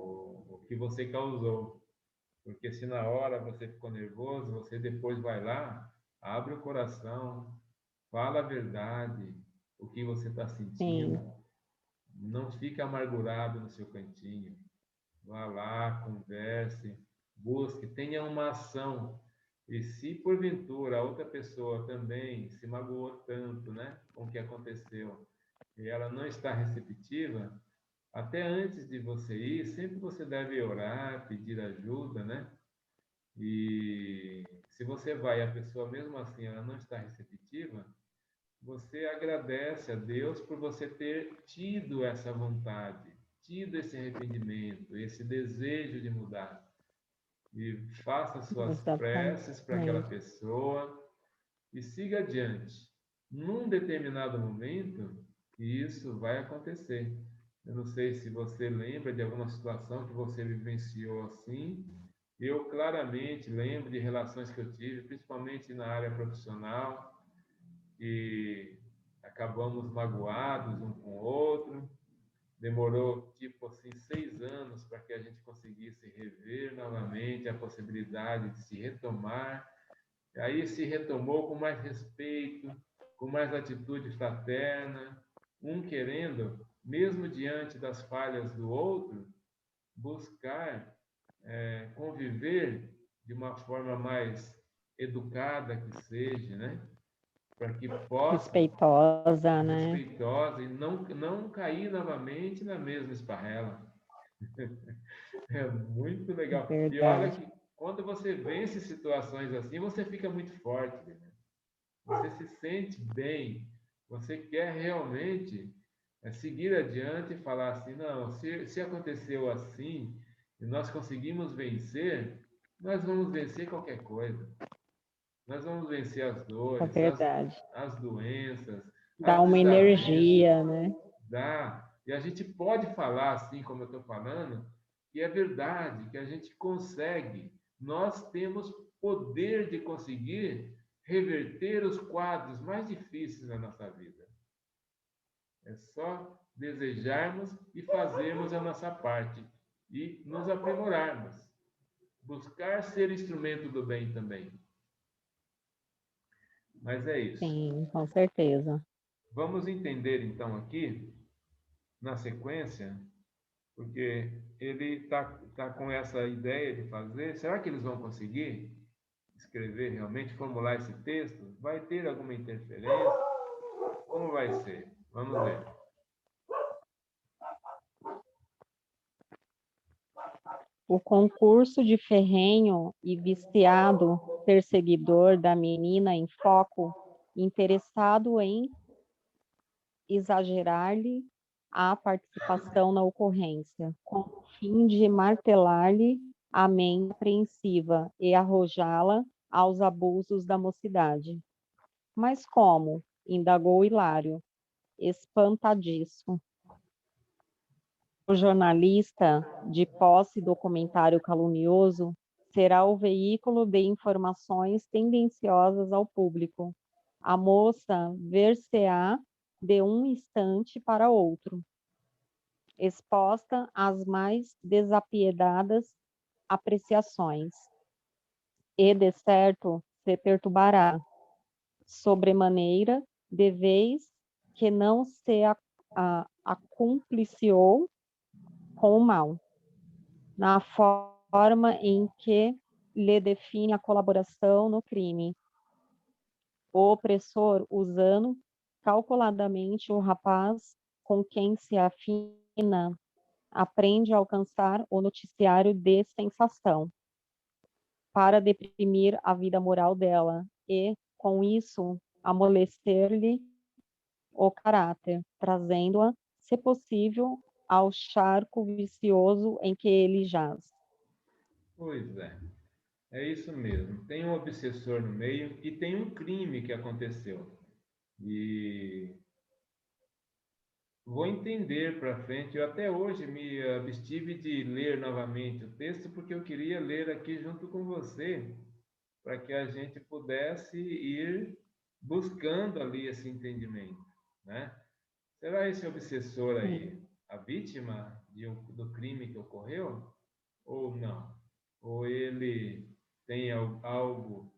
S1: O que você causou. Porque se na hora você ficou nervoso, você depois vai lá, abre o coração, fala a verdade, o que você está
S2: sim,
S1: sentindo. Não fique amargurado no seu cantinho. Vá lá, converse, busque, tenha uma ação. E se porventura a outra pessoa também se magoou tanto, né, com o que aconteceu, e ela não está receptiva, até antes de você ir, sempre você deve orar, pedir ajuda, né? E se você vai e a pessoa mesmo assim ela não está receptiva, você agradece a Deus por você ter tido essa vontade, tido esse arrependimento, esse desejo de mudar. E faça suas preces para aquela pessoa e siga adiante. Num determinado momento, isso vai acontecer. Eu não sei se você lembra de alguma situação que você vivenciou assim. Eu claramente lembro de relações que eu tive, principalmente na área profissional, e acabamos magoados um com o outro. Demorou, tipo assim, 6 anos para que a gente conseguisse rever novamente a possibilidade de se retomar. E aí se retomou com mais respeito, com mais atitude fraterna, um querendo, mesmo diante das falhas do outro, buscar conviver de uma forma mais educada que seja, né? Para que possa
S2: respeitosa, né?
S1: respeitosa e não cair novamente na mesma esparrela. É muito legal. E olha
S2: Verdade.
S1: que quando você vence situações assim, você fica muito forte, né? Você se sente bem, você quer realmente seguir adiante e falar assim, não, se aconteceu assim e nós conseguimos vencer, nós vamos vencer qualquer coisa. Nós vamos vencer as
S2: É
S1: dores,
S2: verdade.
S1: as doenças,
S2: Dá
S1: os
S2: uma
S1: desafios.
S2: energia, né?
S1: Dá. E a gente pode falar assim, como eu estou falando, que é verdade, que a gente consegue. Nós temos poder de conseguir reverter os quadros mais difíceis da nossa vida. É só desejarmos e fazermos a nossa parte e nos aprimorarmos. Buscar ser instrumento do bem também. Mas é isso.
S2: Sim, com certeza.
S1: Vamos entender então aqui, na sequência, porque ele tá com essa ideia de fazer. Será que eles vão conseguir escrever realmente, formular esse texto? Vai ter alguma interferência? Como vai ser? Vamos ver.
S2: O concurso de ferrenho e viciado perseguidor da menina em foco, interessado em exagerar-lhe a participação na ocorrência, com o fim de martelar-lhe a mente apreensiva e arrojá-la aos abusos da mocidade. Mas como? Indagou Hilário, espantadiço. O jornalista, de posse do comentário calunioso, será o veículo de informações tendenciosas ao público. A moça ver-se-á de um instante para outro, exposta às mais desapiedadas apreciações, e, de certo, se perturbará, sobremaneira, de vez que não se acumpliciou com o mal, na forma em que lhe define a colaboração no crime. O opressor, usando calculadamente o rapaz com quem se afina, aprende a alcançar o noticiário de sensação, para deprimir a vida moral dela e, com isso, amolecer-lhe o caráter, trazendo-a, se possível, ao charco vicioso em que ele jaz.
S1: Pois é. É isso mesmo. Tem um obsessor no meio e tem um crime que aconteceu. E vou entender para frente. Eu até hoje me abstive de ler novamente o texto porque eu queria ler aqui junto com você, para que a gente pudesse ir buscando ali esse entendimento, né? Será esse obsessor aí a vítima do crime que ocorreu ou não? Ou ele tem algo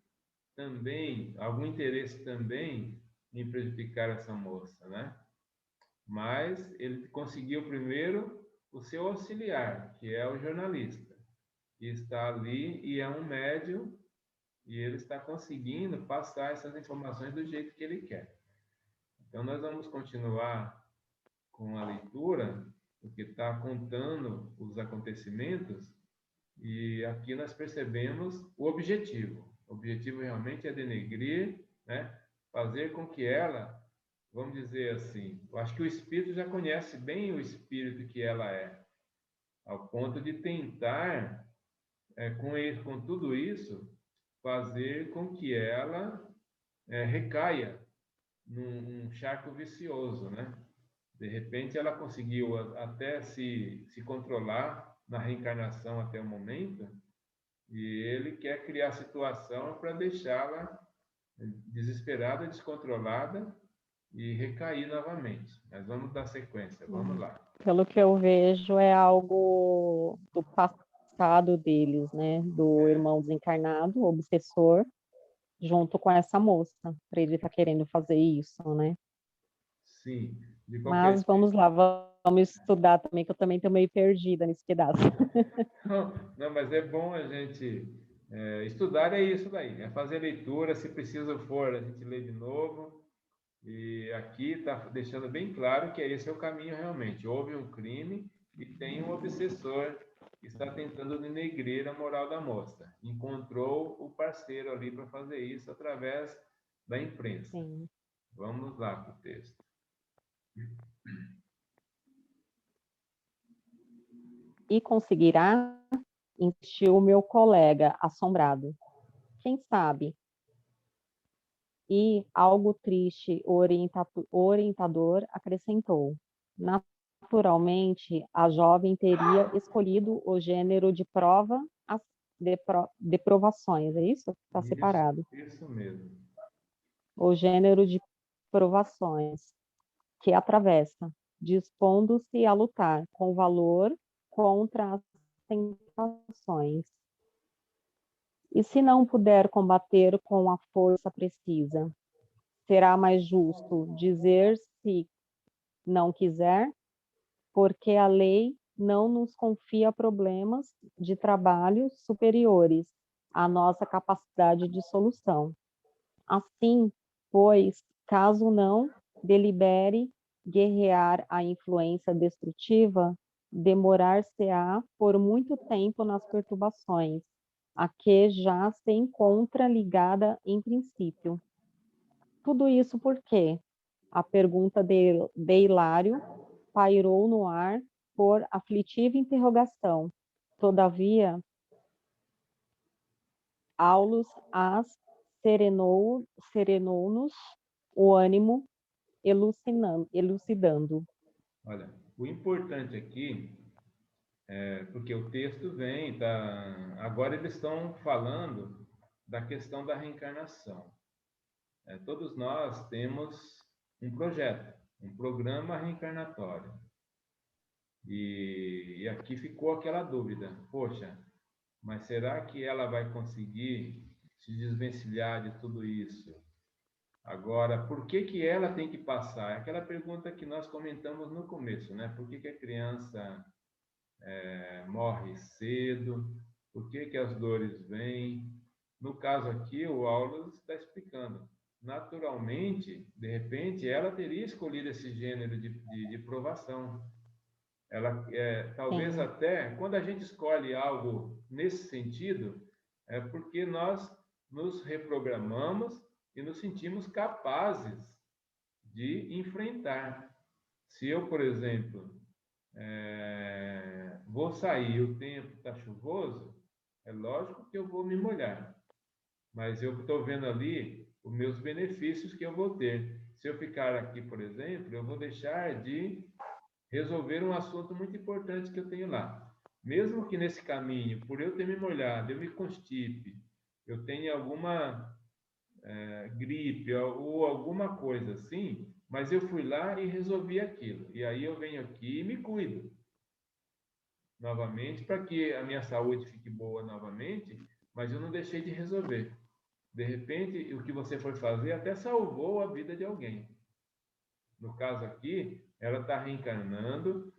S1: também, algum interesse também em prejudicar essa moça, né? Mas ele conseguiu primeiro o seu auxiliar, que é o jornalista, que está ali e é um médium e ele está conseguindo passar essas informações do jeito que ele quer. Então, nós vamos continuar com a leitura, porque está contando os acontecimentos, e aqui nós percebemos o objetivo. O objetivo realmente é denegrir, né? Fazer com que ela vamos dizer assim, eu acho que o espírito já conhece bem o espírito que ela é, ao ponto de tentar, com tudo isso, fazer com que ela recaia num charco vicioso, né? De repente, ela conseguiu até se controlar na reencarnação até o momento, e ele quer criar situação para deixá-la desesperada, descontrolada e recair novamente. Mas vamos dar sequência, vamos lá.
S2: Pelo que eu vejo, é algo do passado deles, né? Do irmão desencarnado, obsessor, junto com essa moça, para ele estar querendo fazer isso, né?
S1: Sim, de qualquer
S2: Mas vamos lá, vamos estudar também, que eu também estou meio perdida nesse pedaço.
S1: Não, mas é bom a gente estudar, é isso daí, é fazer leitura, se preciso for, a gente lê de novo. E aqui está deixando bem claro que esse é o caminho realmente. Houve um crime e tem um obsessor que está tentando denegrir a moral da moça. Encontrou o parceiro ali para fazer isso através da imprensa.
S2: Sim.
S1: Vamos lá para o texto.
S2: E conseguirá? Insistiu o meu colega, assombrado. Quem sabe? E, algo triste, o orientador acrescentou. Naturalmente, a jovem teria escolhido o gênero de prova, as provações, é isso? Está separado.
S1: Isso mesmo.
S2: O gênero de provações que atravessa, dispondo-se a lutar com valor contra as tentações. E se não puder combater com a força precisa, será mais justo dizer se não quiser, porque a lei não nos confia problemas de trabalho superiores à nossa capacidade de solução. Assim, pois, caso não delibere guerrear a influência destrutiva, demorar-se-á por muito tempo nas perturbações, a que já se encontra ligada em princípio. Tudo isso porque a pergunta de Hilário pairou no ar por aflitiva interrogação. Todavia, Aulus as serenou-nos o ânimo, elucidando.
S1: Olha, o importante aqui porque o texto vem, tá? Agora eles estão falando da questão da reencarnação. Todos nós temos um projeto, um programa reencarnatório. E aqui ficou aquela dúvida: poxa, mas será que ela vai conseguir se desvencilhar de tudo isso? Agora, por que que ela tem que passar? É aquela pergunta que nós comentamos no começo, né? Por que que a criança morre cedo? Por que que as dores vêm? No caso aqui, o Aulus está explicando. Naturalmente, de repente, ela teria escolhido esse gênero de provação. Ela, talvez
S2: Sim.
S1: até, quando a gente escolhe algo nesse sentido, é porque nós nos reprogramamos e nos sentimos capazes de enfrentar. Se eu, por exemplo, vou sair, o tempo está chuvoso, é lógico que eu vou me molhar, mas eu estou vendo ali os meus benefícios que eu vou ter. Se eu ficar aqui, por exemplo, eu vou deixar de resolver um assunto muito importante que eu tenho lá. Mesmo que nesse caminho, por eu ter me molhado, eu me constipe, eu tenha alguma gripe ou alguma coisa assim, mas eu fui lá e resolvi aquilo. E aí eu venho aqui e me cuido novamente para que a minha saúde fique boa novamente, mas eu não deixei de resolver. De repente, o que você foi fazer até salvou a vida de alguém. No caso aqui, ela está reencarnando,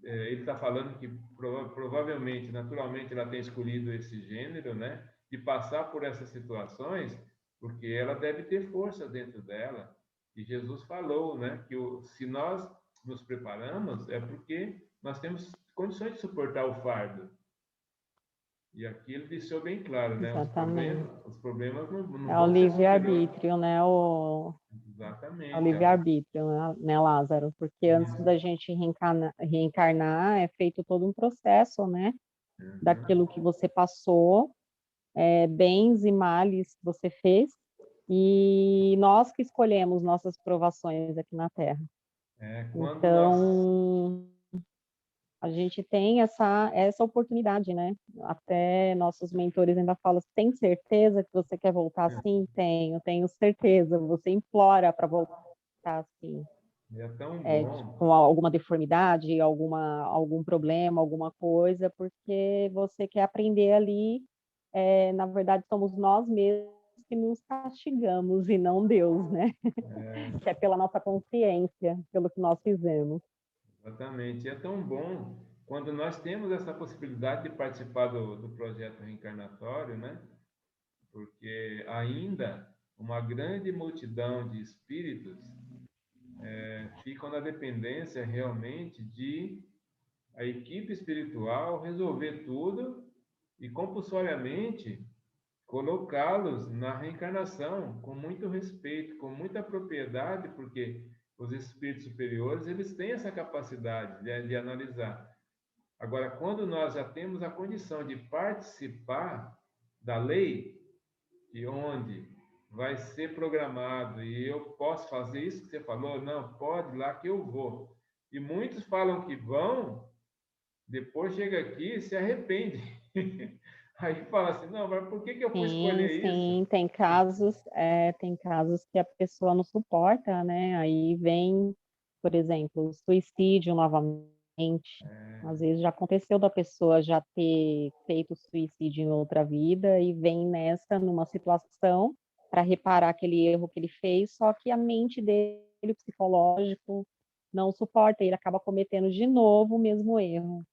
S1: ele está falando que provavelmente, naturalmente, ela tem escolhido esse gênero, né? De passar por essas situações, porque ela deve ter força dentro dela. E Jesus falou, né? Que se nós nos preparamos, é porque nós temos condições de suportar o fardo. E aqui ele deixou bem claro, né?
S2: Exatamente.
S1: Os problemas não
S2: É o
S1: vão ser superiores.
S2: livre-arbítrio, né? ao
S1: Exatamente.
S2: livre-arbítrio, né, Lázaro? Porque antes
S1: Isso.
S2: da gente reencarnar, é feito todo um processo, né?
S1: Uhum.
S2: Daquilo que você passou, bens e males que você fez, e nós que escolhemos nossas provações aqui na Terra.
S1: Quando nós
S2: Então, a gente tem essa oportunidade, né? Até nossos mentores ainda falam: tem certeza que você quer voltar? Sim, tenho certeza. Você implora para voltar assim,
S1: é tão bom.
S2: com alguma deformidade, algum problema, alguma coisa, porque você quer aprender ali. Na verdade, somos nós mesmos que nos castigamos e não Deus, né? Que é pela nossa consciência, pelo que nós fizemos.
S1: Exatamente. E é tão bom quando nós temos essa possibilidade de participar do projeto reencarnatório, né? Porque ainda uma grande multidão de espíritos ficam na dependência realmente de a equipe espiritual resolver tudo e compulsoriamente colocá-los na reencarnação com muito respeito, com muita propriedade, porque os espíritos superiores eles têm essa capacidade de analisar. Agora, quando nós já temos a condição de participar da lei, e onde vai ser programado e eu posso fazer isso que você falou, não, pode ir lá que eu vou. E muitos falam que vão, depois chega aqui e se arrepende. Aí fala assim, não, mas por que que eu fui
S2: Sim,
S1: escolher isso?
S2: sim, tem casos que a pessoa não suporta, né? Aí vem, por exemplo, suicídio novamente. Às vezes já aconteceu da pessoa já ter feito suicídio em outra vida e vem nessa, numa situação para reparar aquele erro que ele fez, só que a mente dele, o psicológico, não suporta, e ele acaba cometendo de novo o mesmo erro.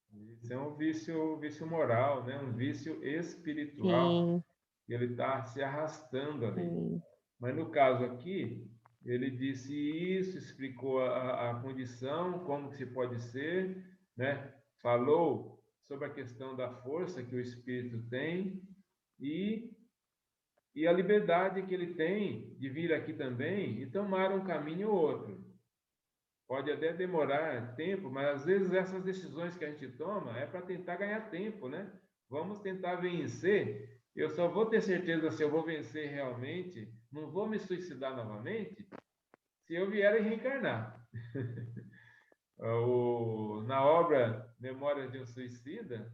S1: Isso é um vício moral, né? Um vício espiritual.
S2: Sim,
S1: E ele está se arrastando ali.
S2: sim.
S1: Mas no caso aqui, ele disse isso, explicou a condição, como que se pode ser, né? Falou sobre a questão da força que o espírito tem e, e a liberdade que ele tem de vir aqui também e tomar um caminho ou outro. Pode até demorar tempo, mas às vezes essas decisões que a gente toma é para tentar ganhar tempo, né? Vamos tentar vencer. Eu só vou ter certeza se eu vou vencer realmente, não vou me suicidar novamente, se eu vier a reencarnar. Na obra Memórias de um Suicida,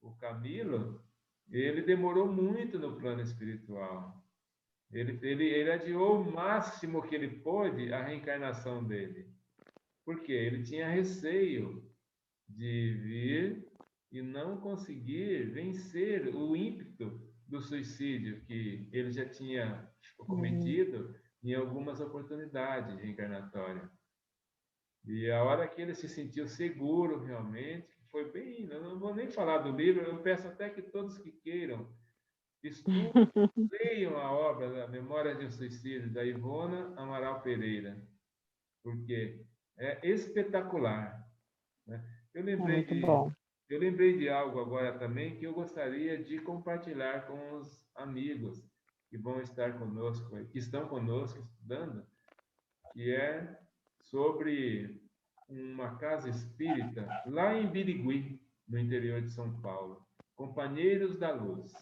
S1: o Camilo, ele demorou muito no plano espiritual. Ele adiou o máximo que ele pôde a reencarnação dele. Por quê? Ele tinha receio de vir e não conseguir vencer o ímpeto do suicídio que ele já tinha
S2: Uhum.
S1: cometido em algumas oportunidades reencarnatórias. E a hora que ele se sentiu seguro realmente, foi bem, eu não vou nem falar do livro, eu peço até que todos que queiram estudem, leiam a obra da Memória de um Suicídio, da Ivona Amaral Pereira, porque é espetacular, né? Eu
S2: É
S1: lembrei
S2: muito
S1: de,
S2: bom.
S1: eu lembrei de algo agora também que eu gostaria de compartilhar com os amigos que vão estar conosco, que estão conosco estudando, que é sobre uma casa espírita lá em Birigui, no interior de São Paulo, Companheiros da Luz.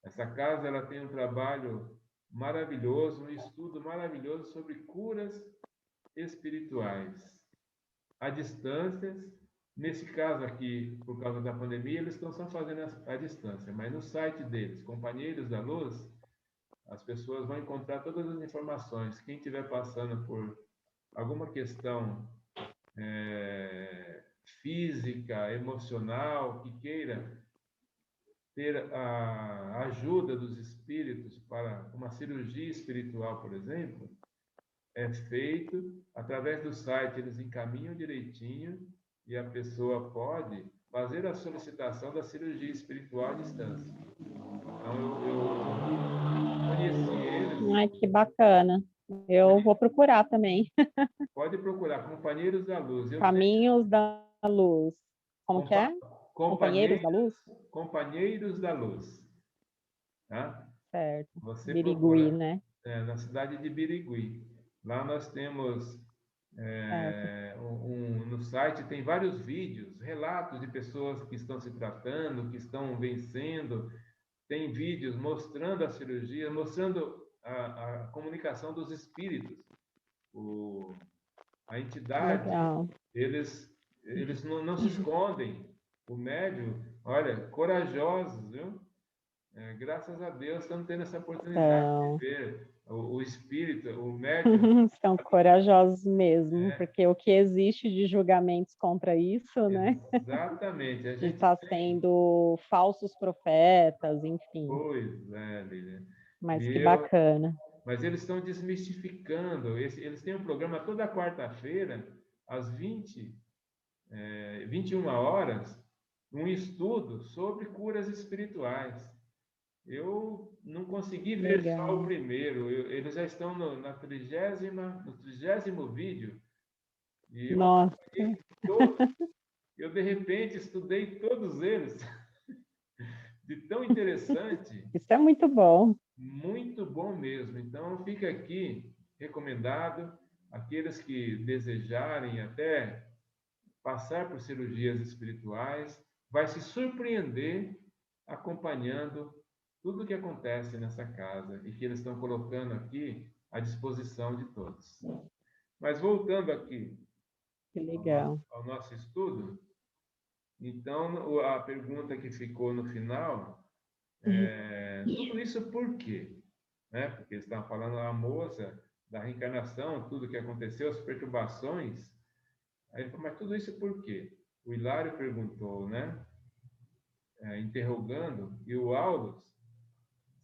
S1: Essa casa ela tem um trabalho maravilhoso, um estudo maravilhoso sobre curas espirituais à distância. Nesse caso aqui, por causa da pandemia, eles estão só fazendo à distância, mas no site deles, Companheiros da Luz, as pessoas vão encontrar todas as informações. Quem estiver passando por alguma questão física, emocional, que queira ter a ajuda dos espíritos para uma cirurgia espiritual, por exemplo, é feito através do site, eles encaminham direitinho e a pessoa pode fazer a solicitação da cirurgia espiritual à distância. Então, eu conheci eles,
S2: Ai, que bacana. Eu vou procurar também.
S1: pode procurar Companheiros da Luz. Eu tenho
S2: Caminhos da Luz. Como que é?
S1: compa
S2: Companheiros da Luz?
S1: Companheiros da Luz. Tá?
S2: Certo.
S1: Você
S2: Birigui,
S1: procura
S2: né?
S1: na cidade de Birigui. Lá nós temos,
S2: certo.
S1: no site tem vários vídeos, relatos de pessoas que estão se tratando, que estão vencendo. Tem vídeos mostrando a cirurgia, mostrando a comunicação dos espíritos. A
S2: Que
S1: entidade,
S2: legal.
S1: eles não se escondem. O médium, olha, corajosos, viu? Graças a Deus estamos tendo essa oportunidade de
S2: Então,
S1: ver o espírito, o médium.
S2: são corajosos mesmo, porque o que existe de julgamentos contra isso, né?
S1: Exatamente, a
S2: De
S1: gente
S2: estar
S1: tem.
S2: sendo falsos profetas, enfim.
S1: Pois é, Lilian.
S2: Mas
S1: E
S2: que
S1: eu,
S2: bacana.
S1: mas eles estão desmistificando. Eles têm um programa toda quarta-feira, às 21 horas, um estudo sobre curas espirituais. Eu não consegui ver só o
S2: Legal.
S1: primeiro. Eles já estão no 30º vídeo. E eu
S2: Nossa,
S1: acompanhei todos. Eu, de repente, estudei todos eles. De tão interessante,
S2: isso é muito bom.
S1: muito bom mesmo. Então, fica aqui recomendado aqueles que desejarem até passar por cirurgias espirituais, vai se surpreender acompanhando tudo o que acontece nessa casa e que eles estão colocando aqui à disposição de todos. Mas voltando aqui
S2: Que
S1: ao nosso,
S2: legal.
S1: ao nosso estudo, então a pergunta que ficou no final é tudo isso por quê? Né? Porque eles estavam falando a moça da reencarnação, tudo que aconteceu, as perturbações. Aí ele falou, mas tudo isso por quê? O Hilário perguntou, né? Interrogando, e o Aulus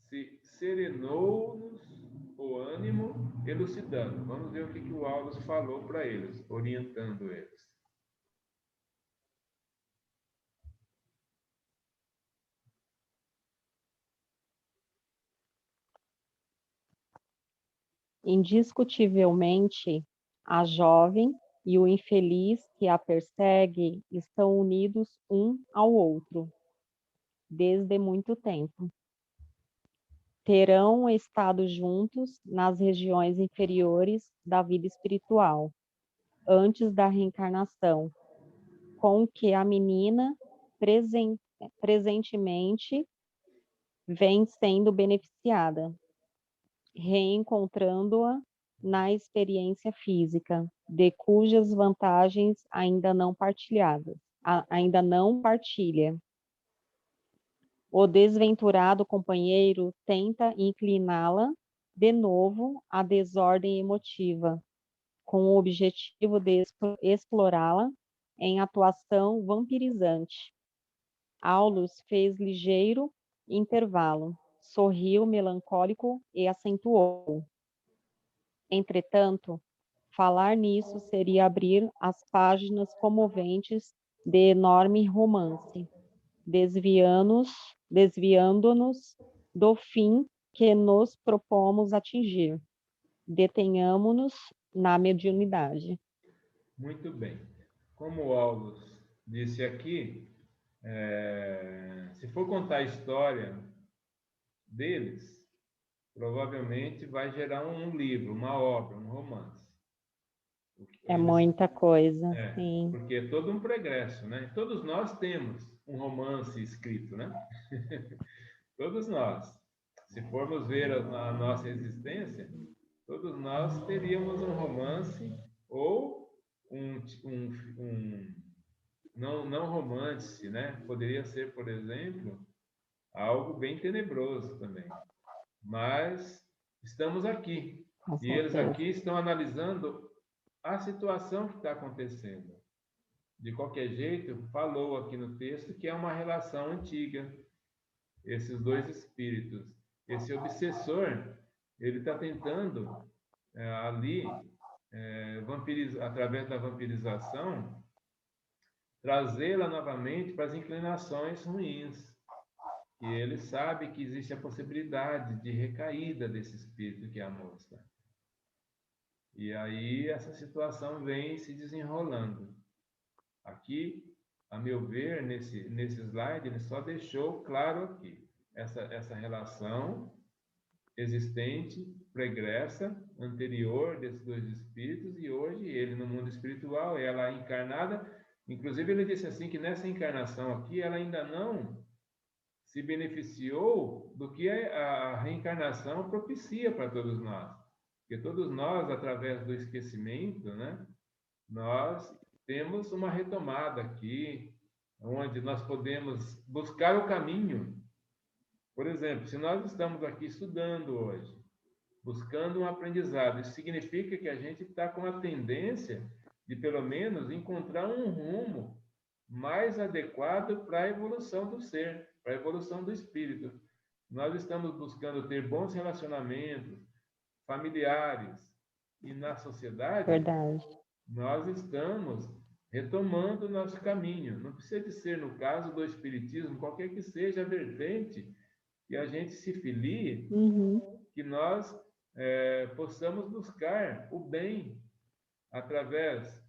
S1: se serenou-nos o ânimo, elucidando. Vamos ver o que o Aulus falou para eles, orientando eles.
S2: Indiscutivelmente, a jovem e o infeliz que a persegue estão unidos um ao outro desde muito tempo. Terão estado juntos nas regiões inferiores da vida espiritual, antes da reencarnação, com que a menina presentemente vem sendo beneficiada, reencontrando-a na experiência física, de cujas vantagens ainda não partilha. O desventurado companheiro tenta incliná-la de novo à desordem emotiva, com o objetivo de explorá-la em atuação vampirizante. Aulus fez ligeiro intervalo, sorriu melancólico e acentuou: entretanto, falar nisso seria abrir as páginas comoventes de enorme romance, desviando-nos do fim que nos propomos atingir. Detenhamo-nos na mediunidade.
S1: Muito bem. Como o Aulus disse aqui, se for contar a história deles, provavelmente vai gerar um livro, uma obra, um romance.
S2: É
S1: Eles,
S2: muita coisa, sim.
S1: porque é todo um progresso, né? Todos nós temos um romance escrito, né? Todos nós. Se formos ver a nossa existência, todos nós teríamos um romance ou um não romance, né? Poderia ser, por exemplo, algo bem tenebroso também. Mas estamos aqui.
S2: Com
S1: E eles
S2: certeza.
S1: aqui estão analisando a situação que está acontecendo. De qualquer jeito, falou aqui no texto que é uma relação antiga, esses dois espíritos. Esse obsessor, ele está tentando ali, através da vampirização, trazê-la novamente para as inclinações ruins. E ele sabe que existe a possibilidade de recaída desse espírito que é a moça. E aí essa situação vem se desenrolando. Aqui, a meu ver, nesse slide, ele só deixou claro aqui essa relação existente, pregressa, anterior desses dois espíritos, e hoje ele no mundo espiritual, ela encarnada. Inclusive ele disse assim que nessa encarnação aqui ela ainda não se beneficiou do que a reencarnação propicia para todos nós. Porque todos nós, através do esquecimento, né, nós temos uma retomada aqui, onde nós podemos buscar o caminho. Por exemplo, se nós estamos aqui estudando hoje, buscando um aprendizado, isso significa que a gente está com a tendência de, pelo menos, encontrar um rumo mais adequado para a evolução do ser, para a evolução do espírito. Nós estamos buscando ter bons relacionamentos familiares e na sociedade.
S2: Verdade.
S1: Nós estamos retomando o nosso caminho. Não precisa de ser, no caso do espiritismo, qualquer que seja a vertente, que a gente se filie, que nós possamos buscar o bem através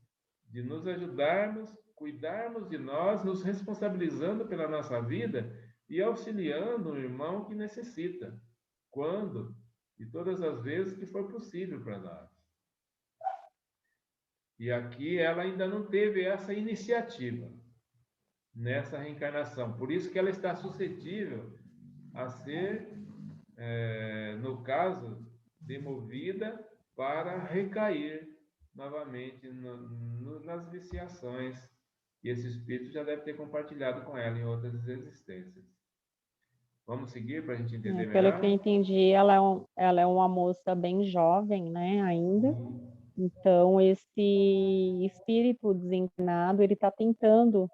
S1: de nos ajudarmos, cuidarmos de nós, nos responsabilizando pela nossa vida e auxiliando o irmão que necessita, quando e todas as vezes que for possível para nós. E aqui ela ainda não teve essa iniciativa nessa reencarnação. Por isso que ela está suscetível a ser, no caso, demovida para recair novamente nas viciações. E esse espírito já deve ter compartilhado com ela em outras existências. Vamos seguir para a gente entender melhor?
S2: Pelo que eu entendi, ela é uma moça bem jovem, né, ainda. Então, esse espírito desencarnado, ele está tentando,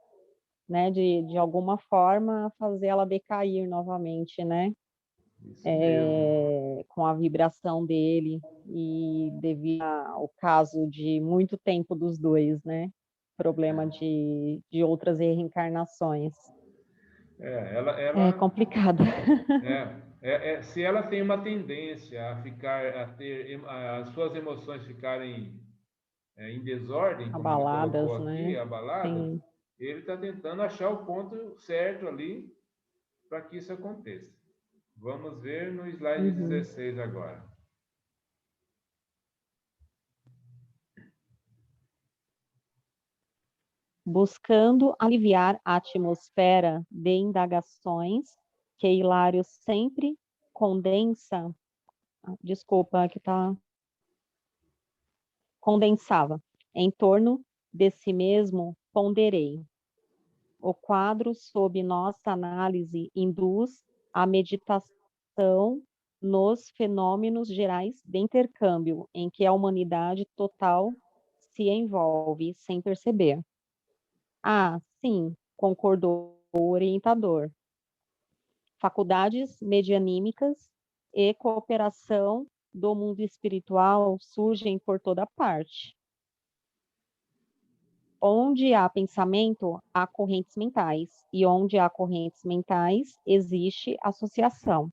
S2: né, de alguma forma, fazer ela decair novamente, né? Com a vibração dele, e devido ao caso de muito tempo dos dois, né? Problema de outras reencarnações. É complicado.
S1: Se ela tem uma tendência a ter as suas emoções ficarem em desordem, como
S2: Abaladas,
S1: ele colocou aqui,
S2: né?
S1: abaladas,
S2: Sim.
S1: ele está tentando achar o ponto certo ali para que isso aconteça. Vamos ver no slide 16 agora.
S2: Buscando aliviar a atmosfera de indagações que Hilário sempre condensava em torno de si mesmo, ponderei. O quadro sob nossa análise induz a meditação nos fenômenos gerais de intercâmbio em que a humanidade total se envolve sem perceber. Ah, sim, concordou o orientador. Faculdades medianímicas e cooperação do mundo espiritual surgem por toda parte. Onde há pensamento, há correntes mentais, e onde há correntes mentais, existe associação.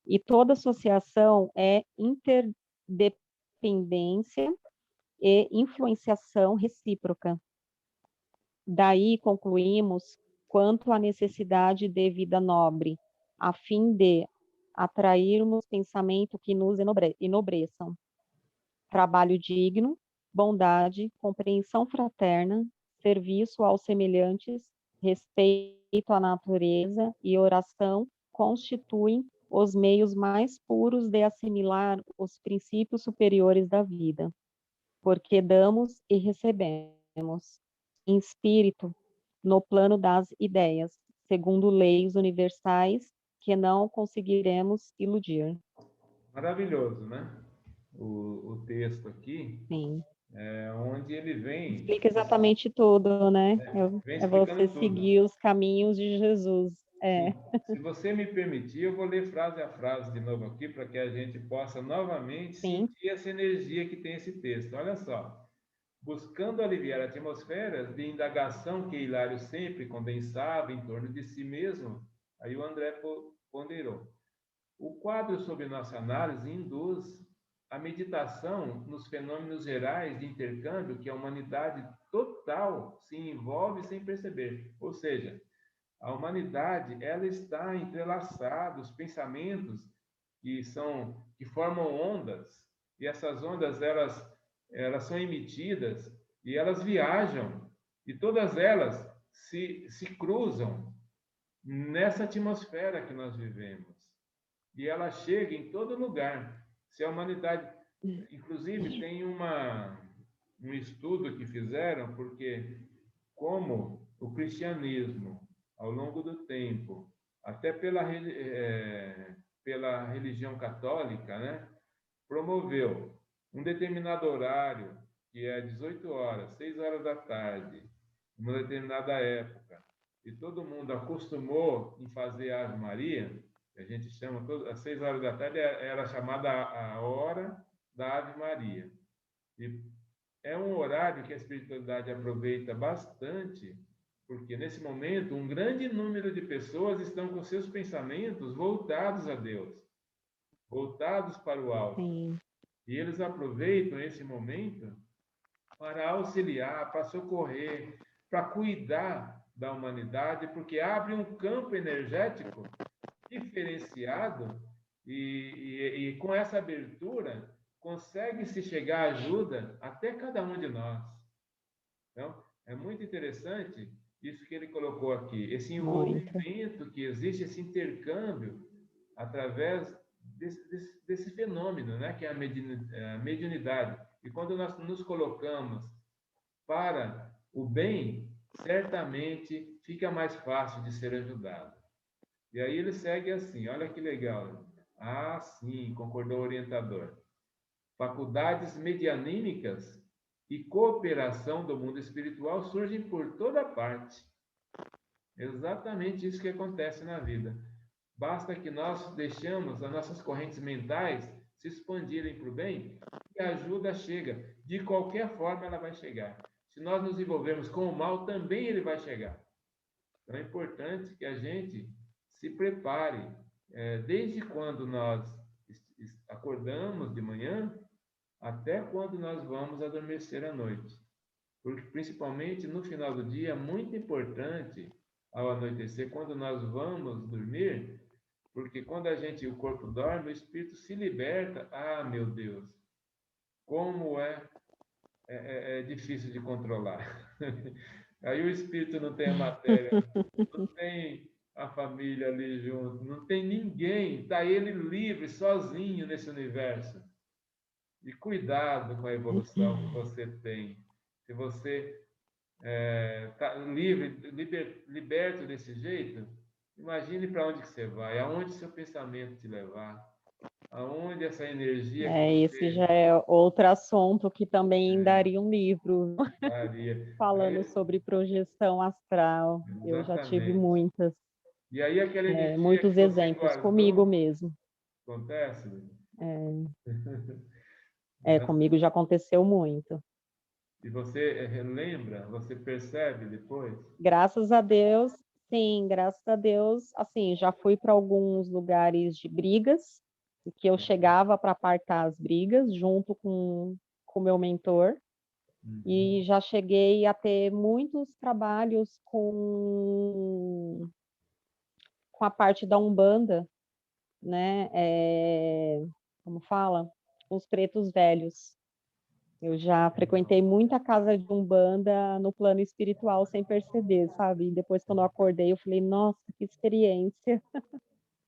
S2: E toda associação é interdependência e influenciação recíproca. Daí concluímos quanto à necessidade de vida nobre, a fim de atrairmos pensamento que nos enobreçam. Trabalho digno, bondade, compreensão fraterna, serviço aos semelhantes, respeito à natureza e oração constituem os meios mais puros de assimilar os princípios superiores da vida, porque damos e recebemos em espírito no plano das ideias, segundo leis universais que não conseguiremos iludir.
S1: Maravilhoso, né? O texto aqui.
S2: Sim.
S1: Onde ele vem...
S2: Explica exatamente tudo, né?
S1: Vem
S2: você
S1: tudo.
S2: Seguir os caminhos de Jesus.
S1: Se você me permitir, eu vou ler frase a frase de novo aqui, para que a gente possa novamente sentir essa energia que tem esse texto. Olha só. Buscando aliviar atmosferas de indagação que Hilário sempre condensava em torno de si mesmo, aí o André ponderou. O quadro sob nossa análise induz a meditação nos fenômenos gerais de intercâmbio que a humanidade total se envolve sem perceber. Ou seja, a humanidade ela está entrelaçada, os pensamentos que formam ondas, e essas ondas elas são emitidas e elas viajam, e todas elas se cruzam nessa atmosfera que nós vivemos. E ela chega em todo lugar. Se a humanidade, inclusive, tem um estudo que fizeram, porque como o cristianismo, ao longo do tempo, até pela religião católica, né, promoveu um determinado horário, que é 18 horas, 6 horas da tarde, uma determinada época, e todo mundo acostumou em fazer a Ave Maria, que a gente chama, às 6 horas da tarde era chamada a hora da Ave Maria. E é um horário que a espiritualidade aproveita bastante, porque nesse momento um grande número de pessoas estão com seus pensamentos voltados a Deus, voltados para o alto.
S2: Sim.
S1: E eles aproveitam esse momento para auxiliar, para socorrer, para cuidar da humanidade, porque abre um campo energético diferenciado e com essa abertura consegue-se chegar ajuda até cada um de nós. Então, é muito interessante isso que ele colocou aqui, esse envolvimento que existe, esse intercâmbio através desse fenômeno, né, que é a mediunidade. E quando nós nos colocamos para o bem, certamente fica mais fácil de ser ajudado. E aí ele segue assim, olha que legal. Ah, sim, concordou o orientador. Faculdades medianímicas e cooperação do mundo espiritual surgem por toda parte. Exatamente isso que acontece na vida. Basta que nós deixemos as nossas correntes mentais se expandirem para o bem e a ajuda chega. De qualquer forma, ela vai chegar. Se nós nos envolvermos com o mal, também ele vai chegar. Então, é importante que a gente se prepare. Desde quando nós acordamos de manhã até quando nós vamos adormecer à noite. Porque, principalmente no final do dia, é muito importante, ao anoitecer, quando nós vamos dormir, porque quando o corpo dorme, o espírito se liberta. Ah, meu Deus, como é difícil de controlar. Aí o espírito não tem a matéria, não tem a família ali junto, não tem ninguém, está ele livre, sozinho nesse universo. E cuidado com a evolução que você tem. Se você está liberto desse jeito, imagine para onde que você vai, aonde seu pensamento te levar, aonde essa energia que
S2: Esse já é outro assunto que também daria um livro
S1: daria.
S2: falando sobre projeção astral. Eu já tive
S1: Exatamente.
S2: muitas,
S1: E aí aquela energia
S2: muitos
S1: que você
S2: exemplos comigo
S1: guardou,
S2: mesmo.
S1: acontece?
S2: Comigo já aconteceu muito.
S1: E você relembra, você percebe depois?
S2: Graças a Deus, sim, graças a Deus, assim, já fui para alguns lugares de brigas, e que eu chegava para apartar as brigas junto com o meu mentor, e já cheguei a ter muitos trabalhos com a parte da Umbanda, né? Como fala? Os pretos velhos. Eu já frequentei muita casa de Umbanda no plano espiritual sem perceber, sabe? E depois, quando eu acordei, eu falei, nossa, que experiência.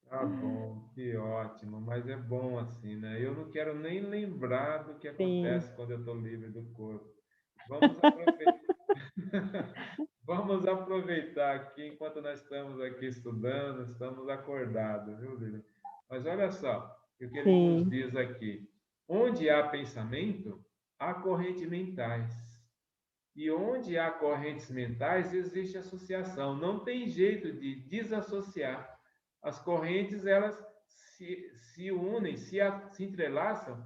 S1: Tá bom, que ótimo, mas é bom assim, né? Eu não quero nem lembrar do que
S2: Sim.
S1: acontece quando eu estou livre do corpo. Vamos aproveitar. Vamos aproveitar aqui, enquanto nós estamos aqui estudando, estamos acordados, viu, Lili? Mas olha só o que ele nos diz aqui. Onde há pensamento, há correntes mentais. E onde há correntes mentais, existe associação. Não tem jeito de desassociar. As correntes, elas se unem, se entrelaçam,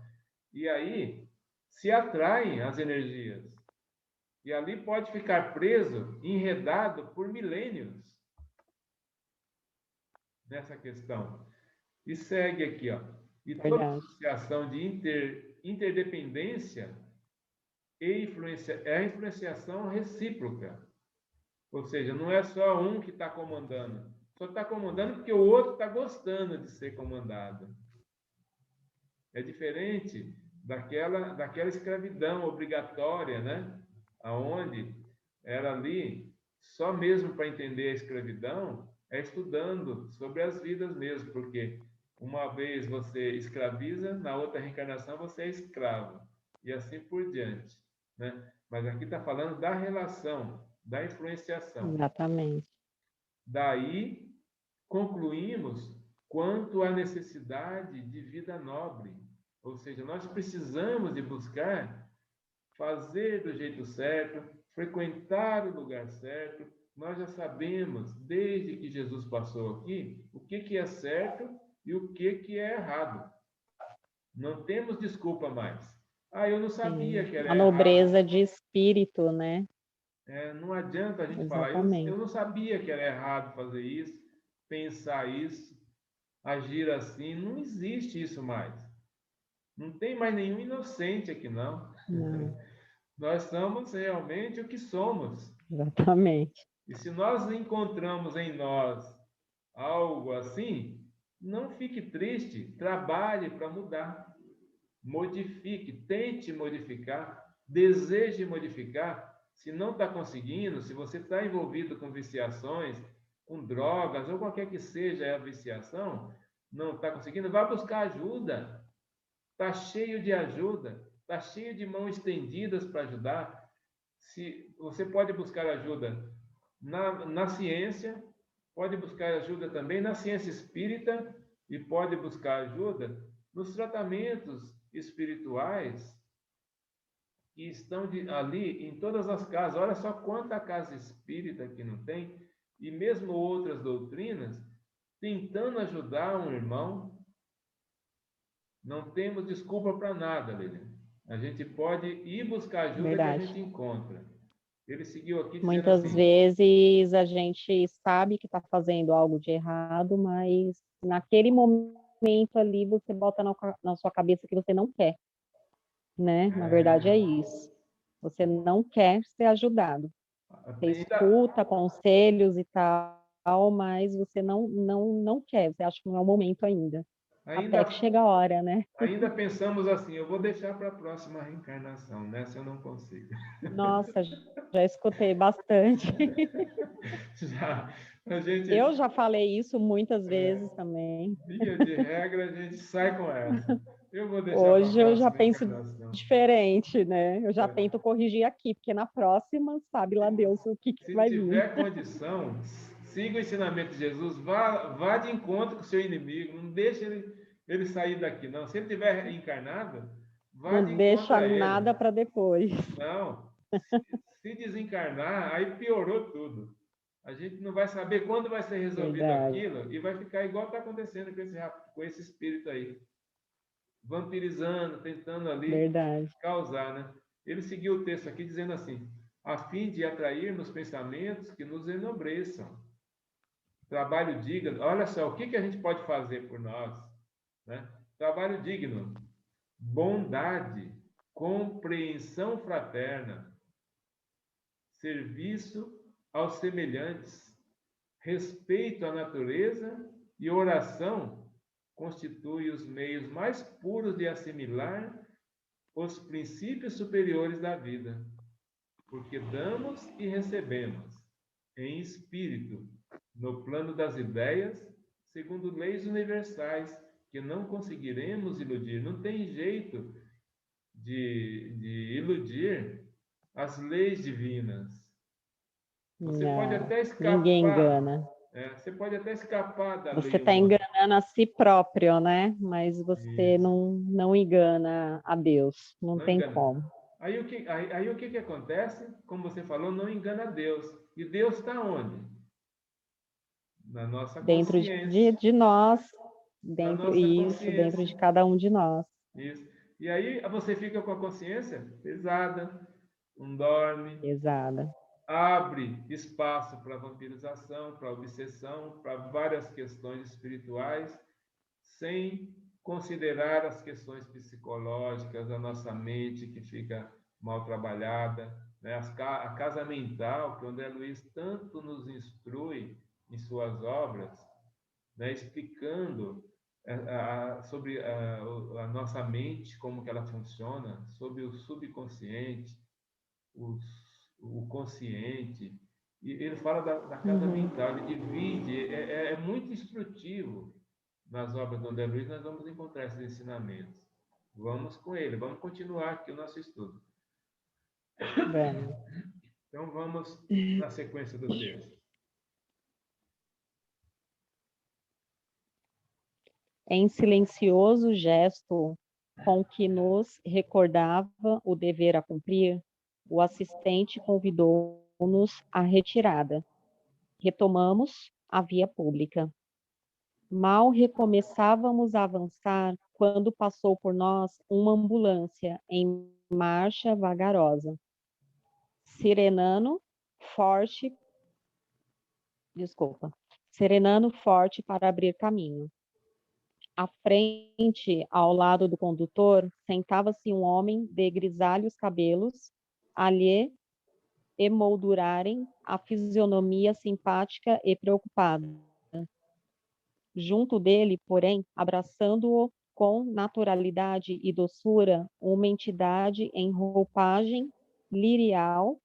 S1: e aí se atraem as energias. E ali pode ficar preso, enredado por milênios nessa questão. E segue aqui, ó. E toda associação de interdependência é a influenciação recíproca. Ou seja, não é só um que está comandando. Só está comandando porque o outro está gostando de ser comandado. É diferente daquela escravidão obrigatória, né? Aonde era ali, só mesmo para entender a escravidão, é estudando sobre as vidas mesmo, porque uma vez você escraviza, na outra reencarnação você é escravo, e assim por diante, né? Mas aqui está falando da relação, da influenciação.
S2: Exatamente.
S1: Daí, concluímos quanto à necessidade de vida nobre. Ou seja, nós precisamos de buscar fazer do jeito certo, frequentar o lugar certo. Nós já sabemos, desde que Jesus passou aqui, o que é certo e o que é errado. Não temos desculpa mais. Eu não sabia
S2: Sim.
S1: que era
S2: A
S1: errado.
S2: nobreza de espírito, né?
S1: Não adianta a gente falar, eu
S2: Exatamente.
S1: não sabia que era errado fazer isso, pensar isso, agir assim. Não existe isso mais. Não tem mais nenhum inocente aqui, não.
S2: Não,
S1: Nós somos realmente o que somos.
S2: exatamente.
S1: E se nós encontramos em nós algo assim, não fique triste, trabalhe para mudar. Modifique, tente modificar, deseje modificar. Se não está conseguindo, se você está envolvido com viciações, com drogas, ou qualquer que seja a viciação, não está conseguindo, vá buscar ajuda. Está cheio de ajuda, está cheio de mãos estendidas para ajudar. Se você pode buscar ajuda na ciência, pode buscar ajuda também na ciência espírita e pode buscar ajuda nos tratamentos espirituais que estão ali em todas as casas. Olha só quanta casa espírita que não tem, e mesmo outras doutrinas, tentando ajudar um irmão. Não temos desculpa para nada, Lilian. A gente pode ir buscar ajuda que a
S2: Verdade.
S1: gente encontra. Ele seguiu aqui dizendo
S2: Muitas
S1: assim:
S2: vezes a gente sabe que está fazendo algo de errado, mas naquele momento ali você bota na sua cabeça que você não quer, né? Na verdade é isso. Você não quer ser ajudado. Você
S1: ainda,
S2: escuta conselhos e tal, mas você não quer. Você acha que não é o momento ainda. Até que
S1: ainda,
S2: chega a hora, né?
S1: ainda pensamos assim: eu vou deixar para a próxima reencarnação, nessa eu não consigo.
S2: Nossa, já escutei bastante.
S1: Já, a gente,
S2: Eu já falei isso muitas vezes também.
S1: via de regra, a gente sai com essa. Eu vou deixar para a
S2: Hoje eu já
S1: próxima
S2: penso
S1: reencarnação.
S2: diferente, né? Eu já
S1: É.
S2: tento corrigir aqui, porque na próxima, sabe lá Deus o que
S1: Se
S2: vai vir.
S1: tiver condição, siga o ensinamento de Jesus, vá de encontro com o seu inimigo, não deixe ele sair daqui, não. Se ele estiver encarnado, vá
S2: Não
S1: de encontro
S2: deixa
S1: a ele.
S2: nada para depois.
S1: Não, se desencarnar, aí piorou tudo. A gente não vai saber quando vai ser resolvido
S2: Verdade,
S1: aquilo e vai ficar igual está acontecendo com esse espírito aí, vampirizando, tentando ali
S2: verdade.
S1: causar, né? Ele seguiu o texto aqui dizendo assim: a fim de atrair nos pensamentos que nos enobreçam. Trabalho digno. Olha só, o que a gente pode fazer por nós, né? Trabalho digno, bondade, compreensão fraterna, serviço aos semelhantes, respeito à natureza e oração constituem os meios mais puros de assimilar os princípios superiores da vida, porque damos e recebemos em espírito, no plano das ideias, segundo leis universais que não conseguiremos iludir. Não tem jeito de iludir as leis divinas. Você pode
S2: Não,
S1: até
S2: ninguém
S1: escapar,
S2: engana.
S1: você pode até escapar da
S2: Você
S1: lei
S2: está
S1: humana.
S2: enganando a si próprio, né? Mas você
S1: Isso,
S2: não engana a Deus. Não
S1: não
S2: tem
S1: engana.
S2: como.
S1: Aí o que acontece? Como você falou, não engana Deus. E Deus está onde? Na nossa
S2: Dentro
S1: consciência.
S2: de nós,
S1: Na
S2: dentro
S1: nossa
S2: isso, dentro
S1: consciência.
S2: de cada um de nós.
S1: Isso. E aí você fica com a consciência pesada, não dorme,
S2: Pesada.
S1: abre espaço para vampirização, para obsessão, para várias questões espirituais, sem considerar as questões psicológicas da nossa mente que fica mal trabalhada, né? A casa mental, que o André Luiz tanto nos instrui em suas obras, né? Explicando sobre a nossa mente, como que ela funciona, sobre o subconsciente, o consciente. E ele fala da casa mental, ele divide, é muito instrutivo. Nas obras do André Luiz, nós vamos encontrar esses ensinamentos. Vamos com ele, vamos continuar aqui o nosso estudo.
S2: Vamos.
S1: Então, vamos na sequência do texto.
S2: Em silencioso gesto com que nos recordava o dever a cumprir, o assistente convidou-nos à retirada. Retomamos a via pública. Mal recomeçávamos a avançar quando passou por nós uma ambulância em marcha vagarosa, serenando forte para abrir caminho. À frente, ao lado do condutor, sentava-se um homem de grisalhos cabelos, a lhe emoldurarem a fisionomia simpática e preocupada. Junto dele, porém, abraçando-o com naturalidade e doçura, uma entidade em roupagem lirial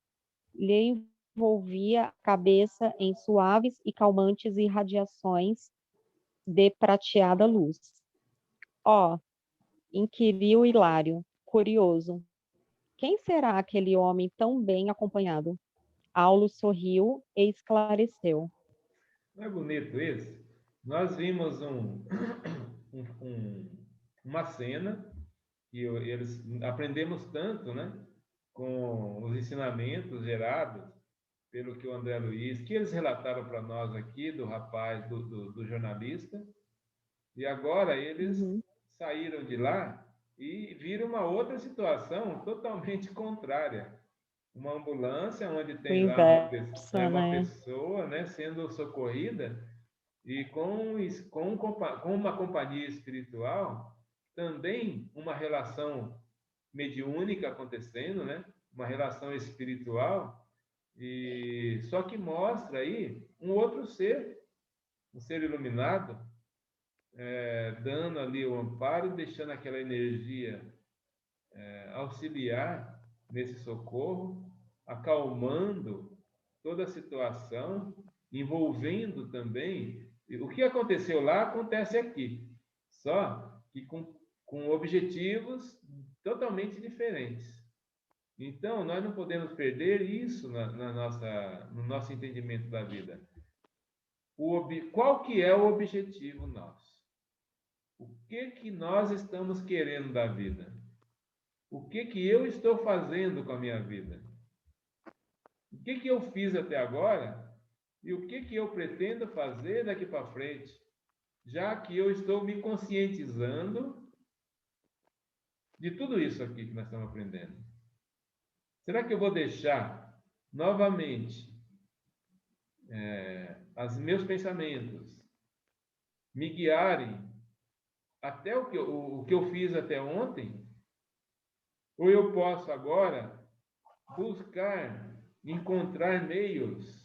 S2: lhe envolvia a cabeça em suaves e calmantes irradiações de prateada luz. Ó, inquiriu Hilário, curioso, quem será aquele homem tão bem acompanhado? Aulo sorriu e esclareceu.
S1: Não é bonito isso? Nós vimos uma cena que eles aprendemos tanto, né? Com os ensinamentos gerados pelo que o André Luiz, que eles relataram para nós aqui, do rapaz, do jornalista, e agora eles saíram de lá e viram uma outra situação totalmente contrária. Uma ambulância onde tem lá uma pessoa, né, sendo socorrida e com uma companhia espiritual, também uma relação mediúnica acontecendo, né? Uma relação espiritual, e só que mostra aí um outro ser, um ser iluminado, dando ali o amparo, deixando aquela energia auxiliar nesse socorro, acalmando toda a situação, envolvendo também. O que aconteceu lá acontece aqui, só que com objetivos totalmente diferentes. Então, nós não podemos perder isso no nosso entendimento da vida. Qual que é o objetivo nosso? O que nós estamos querendo da vida? O que eu estou fazendo com a minha vida? O que eu fiz até agora e o que eu pretendo fazer daqui para frente, já que eu estou me conscientizando de tudo isso aqui que nós estamos aprendendo. Será que eu vou deixar novamente os meus pensamentos me guiarem até o que eu fiz até ontem? Ou eu posso agora buscar, encontrar meios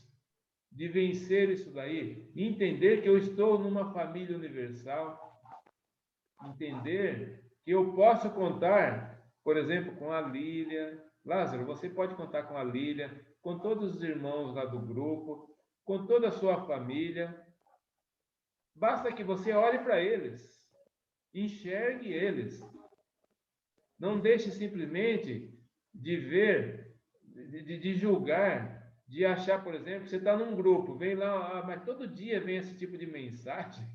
S1: de vencer isso daí, entender que eu estou numa família universal, entender que eu posso contar, por exemplo, com a Lília. Lázaro, você pode contar com a Lília, com todos os irmãos lá do grupo, com toda a sua família. Basta que você olhe para eles, enxergue eles. Não deixe simplesmente de ver, de julgar, de achar, por exemplo, que você está num grupo, vem lá, mas todo dia vem esse tipo de mensagem.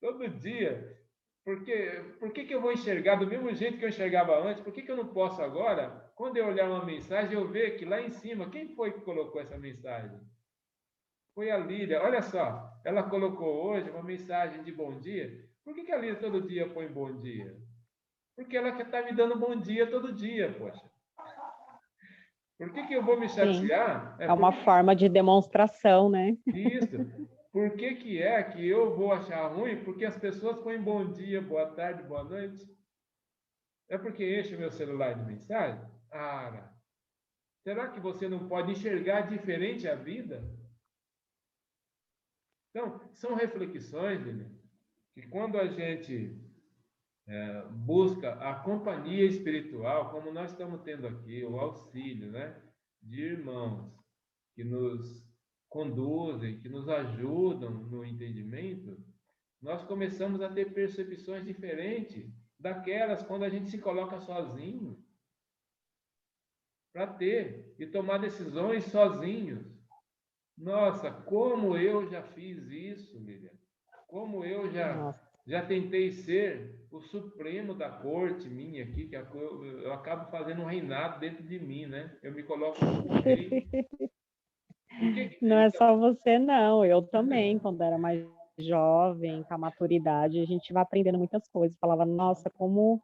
S1: Todo dia. Por que eu vou enxergar do mesmo jeito que eu enxergava antes? Por que eu não posso agora, quando eu olhar uma mensagem, eu ver que lá em cima, quem foi que colocou essa mensagem? Foi a Lília. Olha só, ela colocou hoje uma mensagem de bom dia. Por que a Lília todo dia põe bom dia? Porque ela quer estar me dando bom dia todo dia, poxa. Por que eu vou me chatear?
S2: É uma forma de demonstração, né?
S1: Isso. Por que é que eu vou achar ruim? Porque as pessoas põem bom dia, boa tarde, boa noite. É porque enche o meu celular de mensagem? Ah, será que você não pode enxergar diferente a vida? Então, são reflexões, Lili, que quando a gente busca a companhia espiritual, como nós estamos tendo aqui, o auxílio, né, de irmãos que nos conduzem, que nos ajudam no entendimento, nós começamos a ter percepções diferentes daquelas quando a gente se coloca sozinho para ter e tomar decisões sozinhos. Nossa, como eu já fiz isso, Lilian. Como eu já tentei ser o supremo da corte minha aqui, que eu acabo fazendo um reinado dentro de mim, né? Eu me coloco como rei.
S2: Não é só você, não. Eu também, quando era mais jovem, com a maturidade, a gente vai aprendendo muitas coisas. Falava, nossa, como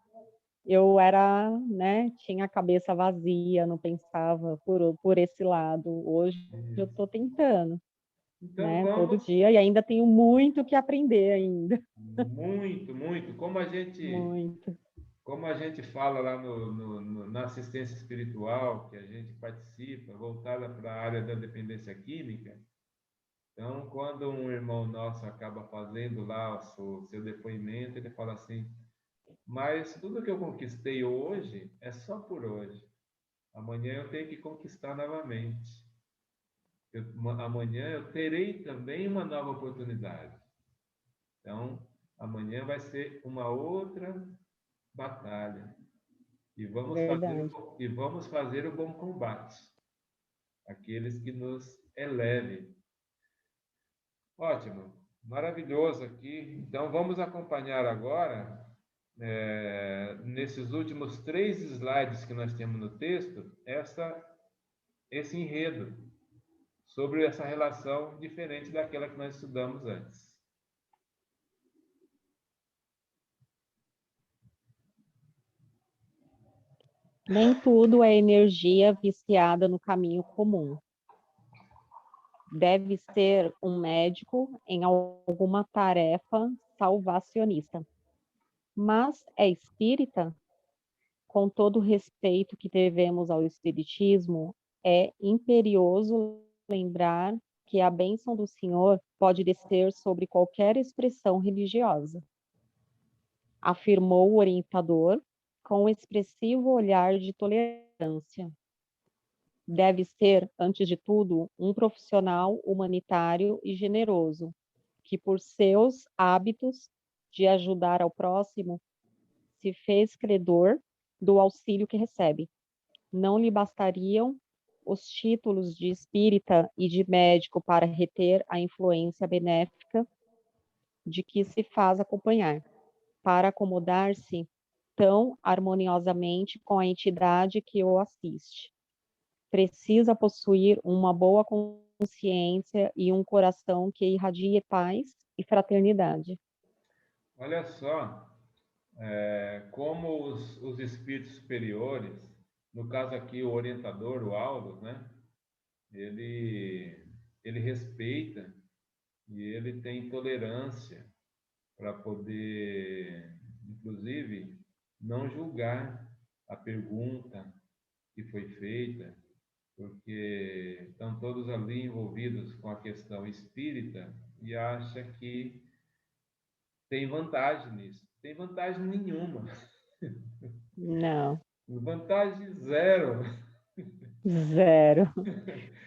S2: eu era, né, tinha a cabeça vazia, não pensava por esse lado. Hoje eu estou tentando,
S1: Então
S2: né, todo
S1: vamos.
S2: dia, e ainda tenho muito que aprender ainda.
S1: Muito, muito.
S2: Muito.
S1: Como a gente fala lá na assistência espiritual, que a gente participa, voltada para a área da dependência química. Então, quando um irmão nosso acaba fazendo lá o seu depoimento, ele fala assim: mas tudo que eu conquistei hoje é só por hoje. Amanhã eu tenho que conquistar novamente. Amanhã eu terei também uma nova oportunidade. Então, amanhã vai ser uma outra batalha.
S2: Verdade.
S1: E vamos fazer o bom combate. Aqueles que nos elevem. Ótimo, maravilhoso aqui. Então, vamos acompanhar agora, nesses últimos 3 slides que nós temos no texto, esse enredo sobre essa relação diferente daquela que nós estudamos antes.
S2: Nem tudo é energia viciada no caminho comum. Deve ser um médico em alguma tarefa salvacionista. Mas é espírita? Com todo o respeito que devemos ao espiritismo, é imperioso lembrar que a bênção do Senhor pode descer sobre qualquer expressão religiosa, afirmou o orientador com um expressivo olhar de tolerância. Deve ser, antes de tudo, um profissional humanitário e generoso, que por seus hábitos de ajudar ao próximo, se fez credor do auxílio que recebe. Não lhe bastariam os títulos de espírita e de médico para reter a influência benéfica de que se faz acompanhar, para acomodar-se tão harmoniosamente com a entidade que o assiste. Precisa possuir uma boa consciência e um coração que irradie paz e fraternidade.
S1: Olha só, como os espíritos superiores, no caso aqui o orientador, o Aldo, né? Ele respeita e ele tem tolerância para poder, inclusive, não julgar a pergunta que foi feita, porque estão todos ali envolvidos com a questão espírita e acha que tem vantagem nisso. Tem vantagem nenhuma.
S2: Não.
S1: Vantagem zero.
S2: Zero.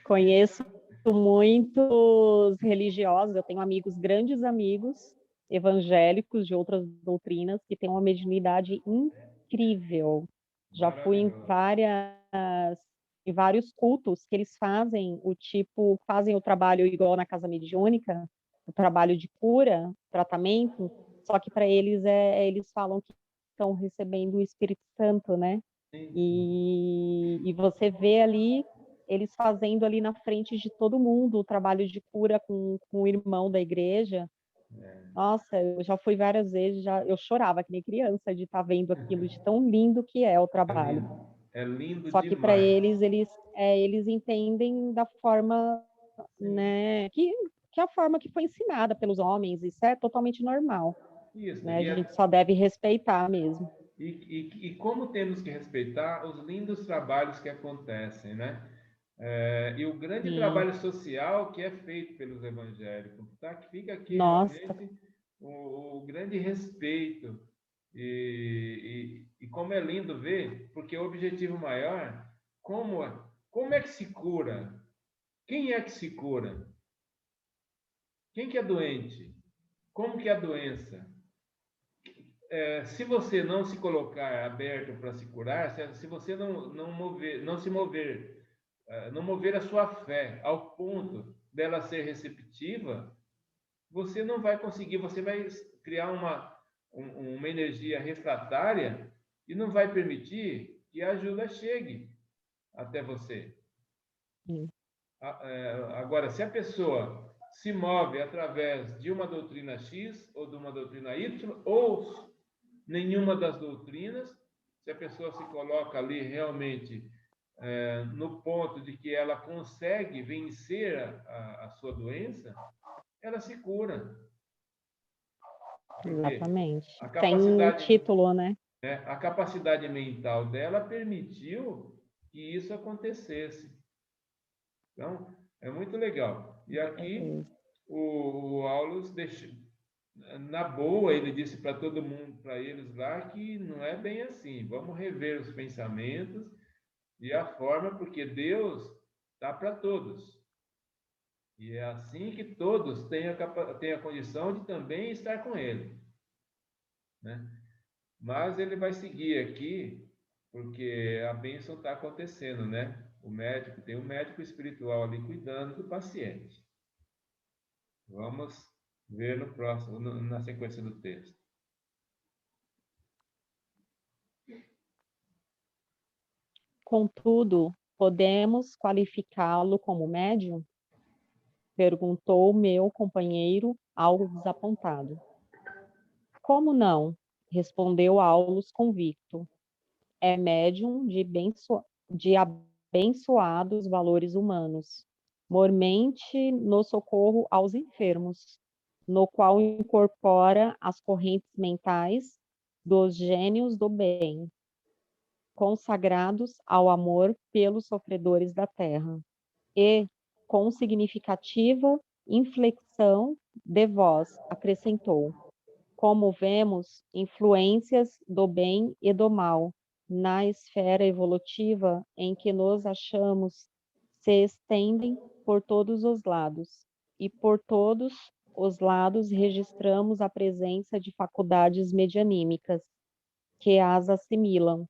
S2: Conheço muitos religiosos, eu tenho amigos, grandes amigos, evangélicos de outras doutrinas, que têm uma mediunidade incrível. Já fui em vários cultos que eles fazem o trabalho igual na casa mediúnica, o trabalho de cura, tratamento, só que para eles eles falam que estão recebendo o Espírito Santo, né? E você vê ali eles fazendo ali na frente de todo mundo o trabalho de cura com o irmão da igreja. Nossa, eu já fui várias vezes, eu chorava que nem criança de estar vendo aquilo, de tão lindo que é o trabalho.
S1: É lindo
S2: Só que para
S1: demais.
S2: eles entendem da forma, né, que a forma que foi ensinada pelos homens, isso é totalmente normal.
S1: Isso,
S2: Né? A gente só deve respeitar mesmo.
S1: E como temos que respeitar os lindos trabalhos que acontecem, né? E o grande
S2: Sim.
S1: trabalho social que é feito pelos evangélicos, tá? Que fica aqui
S2: Nossa.
S1: realmente o grande respeito. E como é lindo ver, porque o objetivo maior, como é que se cura? Quem é que se cura? Quem que é doente? Como que é a doença? Se você não se colocar aberto para se curar, se você não se mover, não mover a sua fé ao ponto dela ser receptiva, você não vai conseguir, você vai criar uma energia refratária e não vai permitir que a ajuda chegue até você.
S2: Sim.
S1: Agora, se a pessoa se move através de uma doutrina X ou de uma doutrina Y, ou nenhuma das doutrinas, se a pessoa se coloca ali realmente no ponto de que ela consegue vencer a sua doença, ela se cura. Porque
S2: Exatamente.
S1: a
S2: Tem um
S1: capacidade,
S2: título, né?
S1: a capacidade mental dela permitiu que isso acontecesse. Então, é muito legal. E aqui, o Aulus deixou, na boa, ele disse para todo mundo, para eles lá, que não é bem assim. Vamos rever os pensamentos e a forma, porque Deus dá para todos. E é assim que todos têm a condição de também estar com Ele, né? Mas ele vai seguir aqui, porque a bênção está acontecendo, né? Tem um médico espiritual ali cuidando do paciente. Vamos ver no próximo, na sequência do texto.
S2: Contudo, podemos qualificá-lo como médium? Perguntou meu companheiro, algo desapontado. Como não? Respondeu Aulus convicto. É médium de abençoados valores humanos, mormente no socorro aos enfermos, no qual incorpora as correntes mentais dos gênios do bem, consagrados ao amor pelos sofredores da terra, e, com significativa inflexão de voz, acrescentou: como vemos, influências do bem e do mal na esfera evolutiva em que nos achamos se estendem por todos os lados, e por todos os lados registramos a presença de faculdades medianímicas que as assimilam,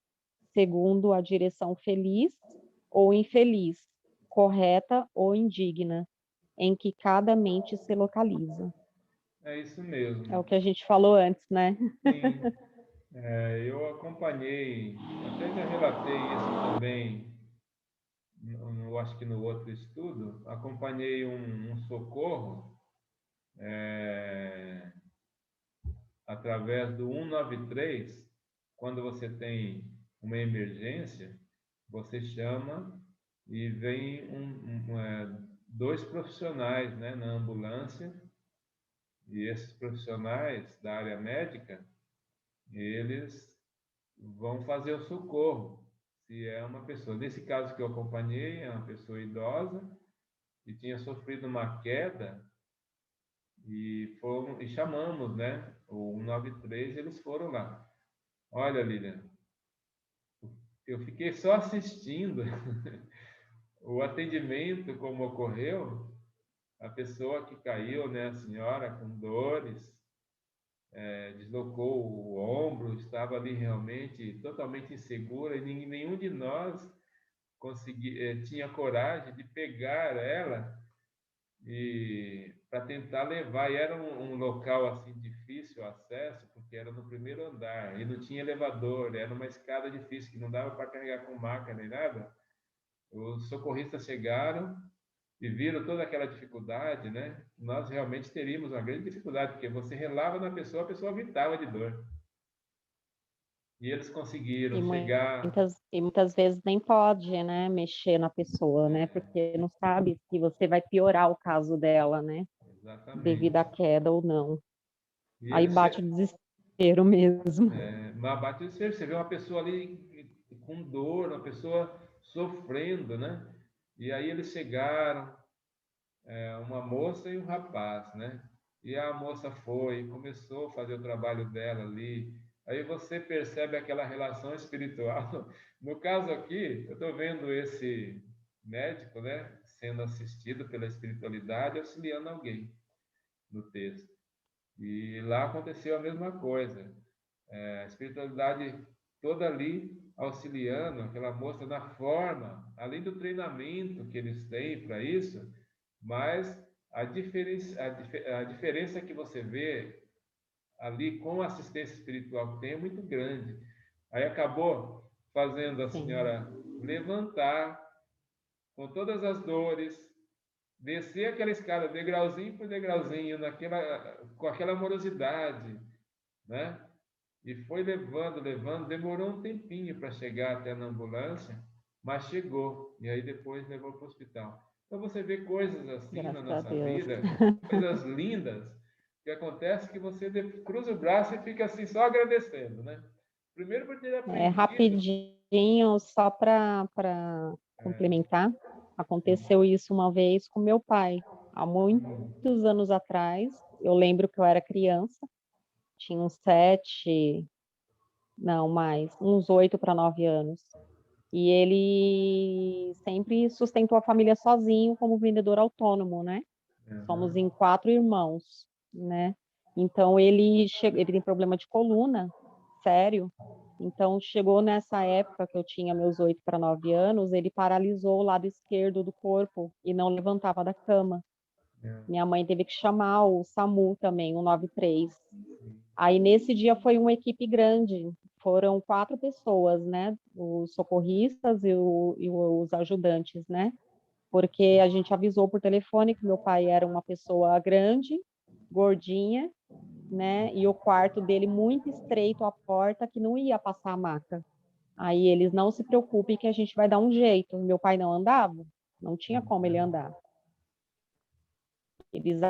S2: segundo a direção feliz ou infeliz, correta ou indigna, em que cada mente se localiza.
S1: É isso
S2: É o
S1: mesmo.
S2: que a gente falou antes, né?
S1: Sim, eu acompanhei, até já relatei isso também, acho que no outro estudo, acompanhei um socorro através do 193, quando você tem uma emergência, você chama e vem dois profissionais, né, na ambulância, e esses profissionais da área médica, eles vão fazer o socorro. Se é uma pessoa, nesse caso que eu acompanhei, é uma pessoa idosa que tinha sofrido uma queda e chamamos, né, o 193, eles foram lá. Olha, Lilian, eu fiquei só assistindo o atendimento como ocorreu, a pessoa que caiu, né, a senhora com dores, deslocou o ombro, estava ali realmente totalmente insegura e nenhum de nós tinha coragem de pegar ela e para tentar levar. E era um local assim difícil o acesso, porque era no primeiro andar e não tinha elevador, era uma escada difícil que não dava para carregar com maca nem nada. Os socorristas chegaram e viram toda aquela dificuldade, né? Nós realmente teríamos uma grande dificuldade, porque você relava na pessoa, a pessoa gritava de dor. E eles conseguiram
S2: E
S1: chegar.
S2: muitas vezes nem pode, né, mexer na pessoa, né, porque não sabe se você vai piorar o caso dela, né, devido
S1: Exatamente.
S2: à queda ou não.
S1: E
S2: Aí
S1: eles
S2: bate o desespero mesmo.
S1: bate o desespero. Você vê uma pessoa ali com dor, uma pessoa sofrendo, né? E aí eles chegaram, uma moça e um rapaz, né? E a moça foi, começou a fazer o trabalho dela ali. Aí você percebe aquela relação espiritual. No caso aqui, eu estou vendo esse médico, né, sendo assistido pela espiritualidade, auxiliando alguém no texto. E lá aconteceu a mesma coisa. A espiritualidade toda ali auxiliando aquela moça na forma, além do treinamento que eles têm para isso, mas a diferença que você vê ali com a assistência espiritual que tem é muito grande. Aí acabou fazendo a
S2: Sim,
S1: senhora levantar com todas as dores, descer aquela escada degrauzinho por degrauzinho, com aquela amorosidade, né? E foi levando, levando, demorou um tempinho para chegar até na ambulância, mas chegou, e aí depois levou para o hospital. Então você vê coisas assim na
S2: graças a
S1: nossa
S2: Deus.
S1: vida, coisas lindas, que acontece que você cruza o braço e fica assim só agradecendo, né? Primeiro por ter aprendido.
S2: Rapidinho, só para complementar, aconteceu isso uma vez com meu pai, há
S1: Hum,
S2: muitos anos atrás. Eu lembro que eu era criança, tinha uns 7, não mais, uns 8 para 9 anos. E ele sempre sustentou a família sozinho como vendedor autônomo, né? Somos
S1: uhum,
S2: em 4 irmãos, né? Então ele tem problema de coluna, sério. Então chegou nessa época que eu tinha meus 8 para 9 anos, ele paralisou o lado esquerdo do corpo e não levantava da cama. Minha mãe teve que chamar o SAMU também, o 93. Aí nesse dia foi uma equipe grande, foram 4 pessoas, né? Os socorristas e os ajudantes, né? Porque a gente avisou por telefone que meu pai era uma pessoa grande, gordinha, né? E o quarto dele muito estreito, a porta que não ia passar a maca. Aí eles não se preocupem que a gente vai dar um jeito. Meu pai não andava, não tinha como ele andar. Eles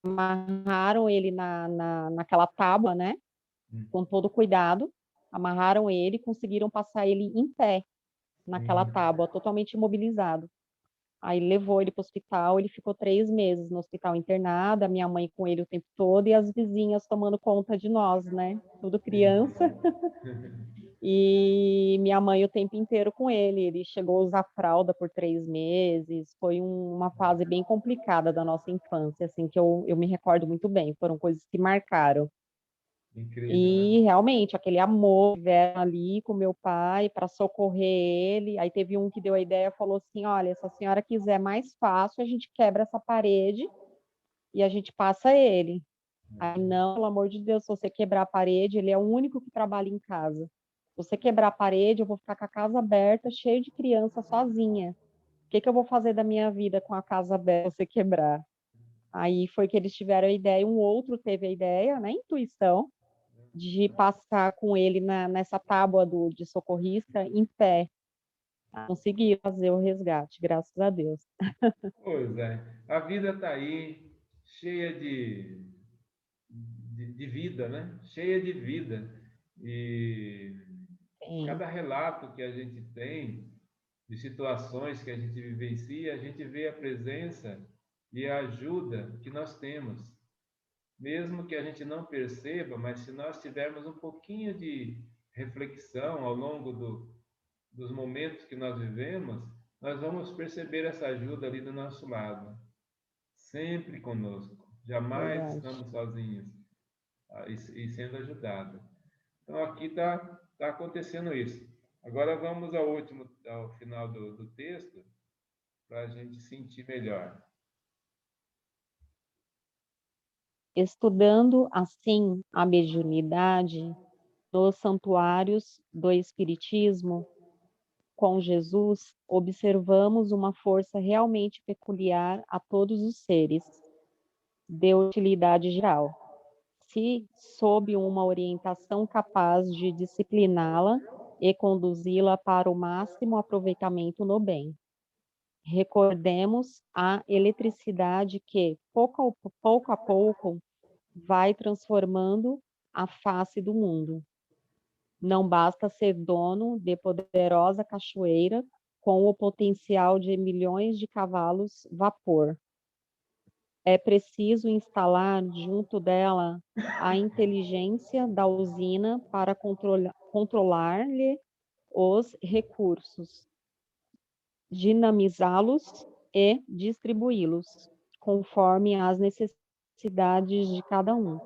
S2: amarraram ele naquela tábua, né? Com todo cuidado, amarraram ele, conseguiram passar ele em pé naquela
S1: sim,
S2: tábua, totalmente imobilizado. Aí levou ele para o hospital, ele ficou 3 meses no hospital internado, a minha mãe com ele o tempo todo e as vizinhas tomando conta de nós, né? Tudo criança.
S1: sim.
S2: E minha mãe o tempo inteiro com ele. Ele chegou a usar fralda por 3 meses. Foi uma fase bem complicada da nossa infância, assim, que eu me recordo muito bem. Foram coisas que marcaram.
S1: Incrível, né?
S2: E realmente, aquele amor que tiveram ali com meu pai para socorrer ele. Aí teve um que deu a ideia, falou assim: olha, se a senhora quiser mais fácil, a gente quebra essa parede e a gente passa ele. Aí, não, pelo amor de Deus, se você quebrar a parede, ele é o único que trabalha em casa. Se você quebrar a parede, eu vou ficar com a casa aberta, cheia de criança, sozinha. O que que eu vou fazer da minha vida com a casa aberta se você quebrar? Aí foi que eles tiveram a ideia, um outro teve a ideia, né, intuição, de passar com ele nessa tábua de socorrista em pé. Consegui fazer o resgate, graças a Deus.
S1: Pois é, a vida está aí, cheia de vida, né? Cheia de vida. E
S2: Sim,
S1: cada relato que a gente tem de situações que a gente vivencia, a gente vê a presença e a ajuda que nós temos. Mesmo que a gente não perceba, mas se nós tivermos um pouquinho de reflexão ao longo dos momentos que nós vivemos, nós vamos perceber essa ajuda ali do nosso lado, sempre conosco. Jamais
S2: verdade.
S1: estamos sozinhos e sendo ajudados. Então aqui está acontecendo isso. Agora vamos ao final do texto, para a gente sentir melhor.
S2: Estudando assim a mediunidade nos santuários do Espiritismo, com Jesus, observamos uma força realmente peculiar a todos os seres, de utilidade geral, se sob uma orientação capaz de discipliná-la e conduzi-la para o máximo aproveitamento no bem. Recordemos a eletricidade que, pouco a pouco, vai transformando a face do mundo. Não basta ser dono de poderosa cachoeira com o potencial de milhões de cavalos vapor. é preciso instalar junto dela a inteligência da usina para controlar-lhe os recursos, dinamizá-los e distribuí-los, conforme as necessidades de cada um.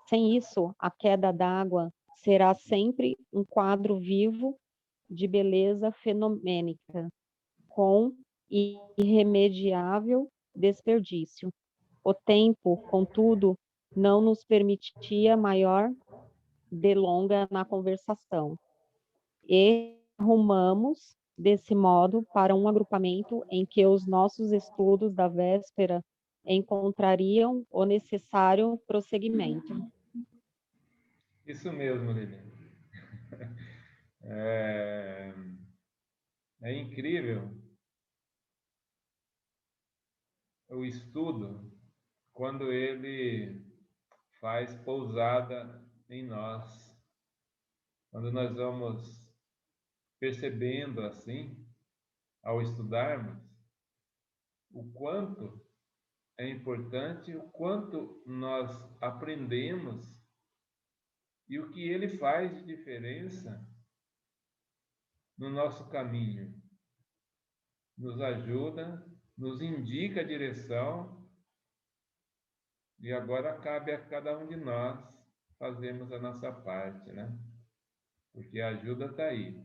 S2: Sem isso, a queda d'água será sempre um quadro vivo de beleza fenomênica, com irremediável desperdício. O tempo, contudo, não nos permitia maior delonga na conversação, e rumamos, desse modo, para um agrupamento em que os nossos estudos da véspera encontrariam o necessário prosseguimento.
S1: Isso mesmo, Lilian. É, é incrível o estudo quando ele faz pousada em nós. Quando nós vamos percebendo assim, ao estudarmos, o quanto é importante, o quanto nós aprendemos e o que ele faz de diferença no nosso caminho. Nos ajuda, nos indica a direção, e agora cabe a cada um de nós fazermos a nossa parte, né? Porque a ajuda está aí.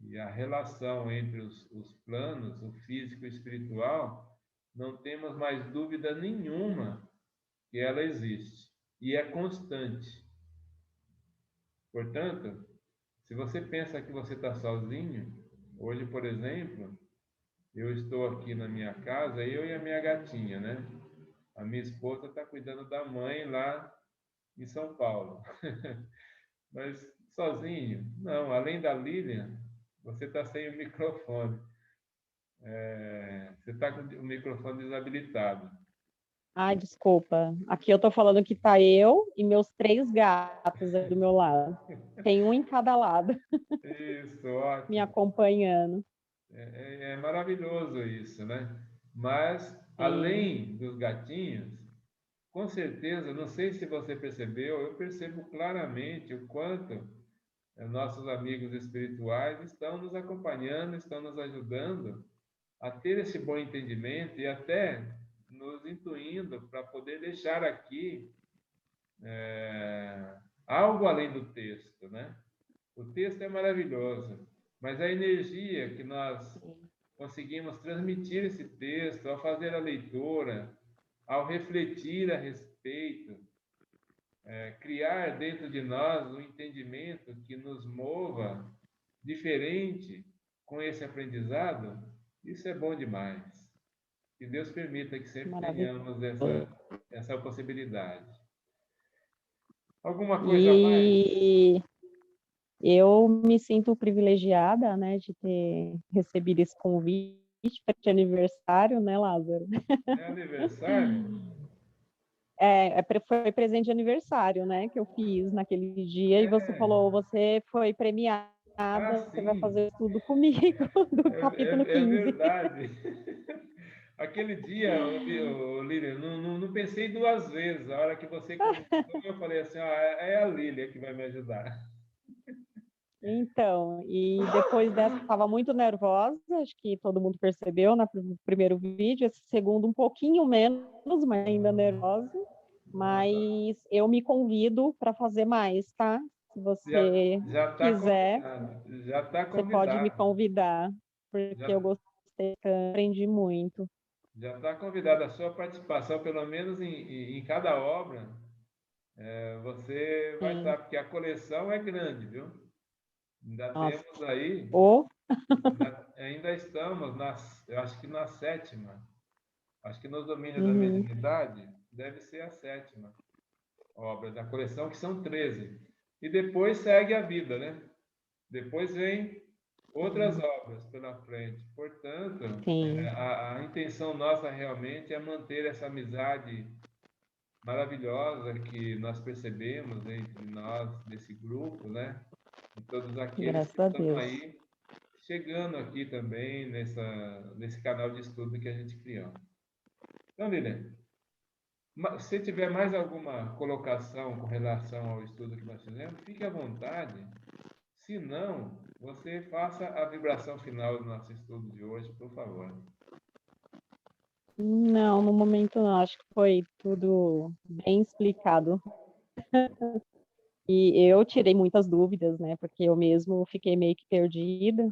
S1: E a relação entre os planos, o físico e o espiritual, não temos mais dúvida nenhuma que ela existe e é constante. Portanto, se você pensa que você está sozinho, hoje, por exemplo, eu estou aqui na minha casa, eu e a minha gatinha, né? A minha esposa está cuidando da mãe lá em São Paulo. Mas sozinho? Não, além da Lilian, você está sem o microfone. Você está com o microfone desabilitado.
S2: Ai, desculpa. Aqui eu tô falando que tá eu e meus 3 gatos aí do meu lado. Tem um em cada lado,
S1: Isso,
S2: me
S1: ótimo.
S2: acompanhando.
S1: É maravilhoso isso, né? Mas,
S2: Sim,
S1: além dos gatinhos, com certeza, não sei se você percebeu, eu percebo claramente o quanto nossos amigos espirituais estão nos acompanhando, estão nos ajudando a ter esse bom entendimento e até nos intuindo para poder deixar aqui algo além do texto, né? O texto é maravilhoso, mas a energia que nós
S2: sim.
S1: conseguimos transmitir esse texto ao fazer a leitura, ao refletir a respeito, criar dentro de nós um entendimento que nos mova diferente com esse aprendizado, isso é bom demais. Que Deus permita que sempre
S2: Maravilhoso.
S1: tenhamos essa possibilidade. Alguma coisa a mais?
S2: E eu me sinto privilegiada, né, de ter recebido esse convite para esse aniversário, né, Lázaro?
S1: É aniversário?
S2: Foi presente de aniversário, né, que eu fiz naquele dia, e você
S1: É.
S2: falou, você foi
S1: Ah,
S2: premiada, você vai
S1: sim.
S2: fazer tudo comigo, do capítulo
S1: É
S2: 15.
S1: verdade. Aquele dia, Lília, não pensei duas vezes. A hora que você comentou, eu falei assim, é a Lília que vai me ajudar.
S2: Então, e depois dessa, estava muito nervosa, acho que todo mundo percebeu no primeiro vídeo, esse segundo um pouquinho menos, mas ainda nervosa,
S1: Nossa,
S2: mas eu me convido para fazer mais, tá? Se
S1: já
S2: você
S1: já está
S2: quiser,
S1: convidado. Já está
S2: você pode me
S1: convidado.
S2: convidar, porque eu
S1: Já
S2: gostei, aprendi muito.
S1: já está convidado a sua participação, pelo menos em cada obra. Você vai
S2: Sim,
S1: estar, porque a coleção é grande, viu? Ainda
S2: nossa.
S1: temos aí,
S2: Ou,
S1: ainda estamos, eu acho que na sétima. Acho que no domínio da
S2: uhum,
S1: mediunidade deve ser a sétima obra da coleção, que são 13. E depois segue a vida, né? Depois vem outras obras pela frente. Portanto,
S2: sim,
S1: a intenção nossa realmente é manter essa amizade maravilhosa que nós percebemos entre nós, desse grupo, né? E todos aqueles que
S2: graças a
S1: estão
S2: Deus.
S1: aí chegando aqui também nesse canal de estudo que a gente criou. Então, Lilian, Se tiver mais alguma colocação com relação ao estudo que nós fizemos, fique à vontade. Se não, você faça a vibração final do nosso estudo de hoje, por favor.
S2: Não, no momento não, acho que foi tudo bem explicado. E eu tirei muitas dúvidas, né? Porque eu mesmo fiquei meio que perdida,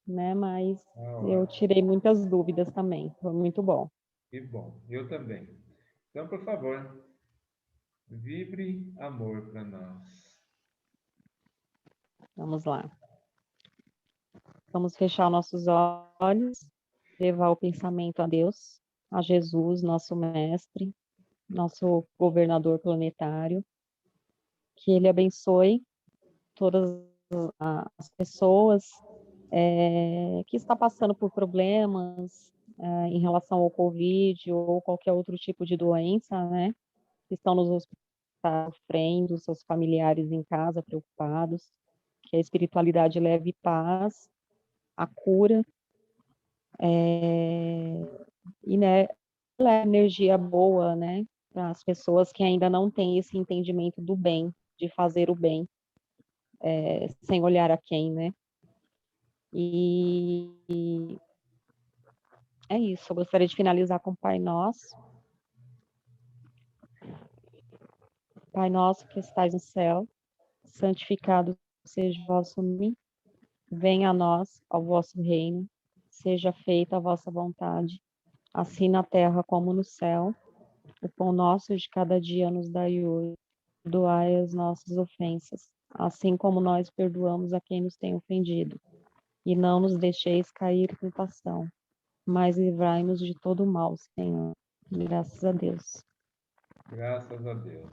S2: né? Mas eu
S1: Ótimo.
S2: tirei muitas dúvidas também. Foi muito bom.
S1: Que bom. Eu também. Então, por favor, vibre amor para nós.
S2: Vamos lá. Vamos fechar nossos olhos, levar o pensamento a Deus, a Jesus, nosso mestre, nosso governador planetário, que ele abençoe todas as pessoas que estão passando por problemas em relação ao Covid ou qualquer outro tipo de doença, né? Que estão nos hospitais sofrendo, seus familiares em casa preocupados, que a espiritualidade leve paz, a cura, e né, leve energia boa, né? Para as pessoas que ainda não têm esse entendimento do bem, de fazer o bem, sem olhar a quem, né? E é isso, eu gostaria de finalizar com o Pai Nosso. Pai nosso que estais no céu, santificado seja o vosso nome, venha a nós o vosso reino, seja feita a vossa vontade, assim na terra como no céu. O pão nosso de cada dia nos dai hoje, perdoai as nossas ofensas, assim como nós perdoamos a quem nos tem ofendido. E não nos deixeis cair em tentação, mas livrai-nos de todo mal, Senhor. Graças a Deus.
S1: Graças a Deus.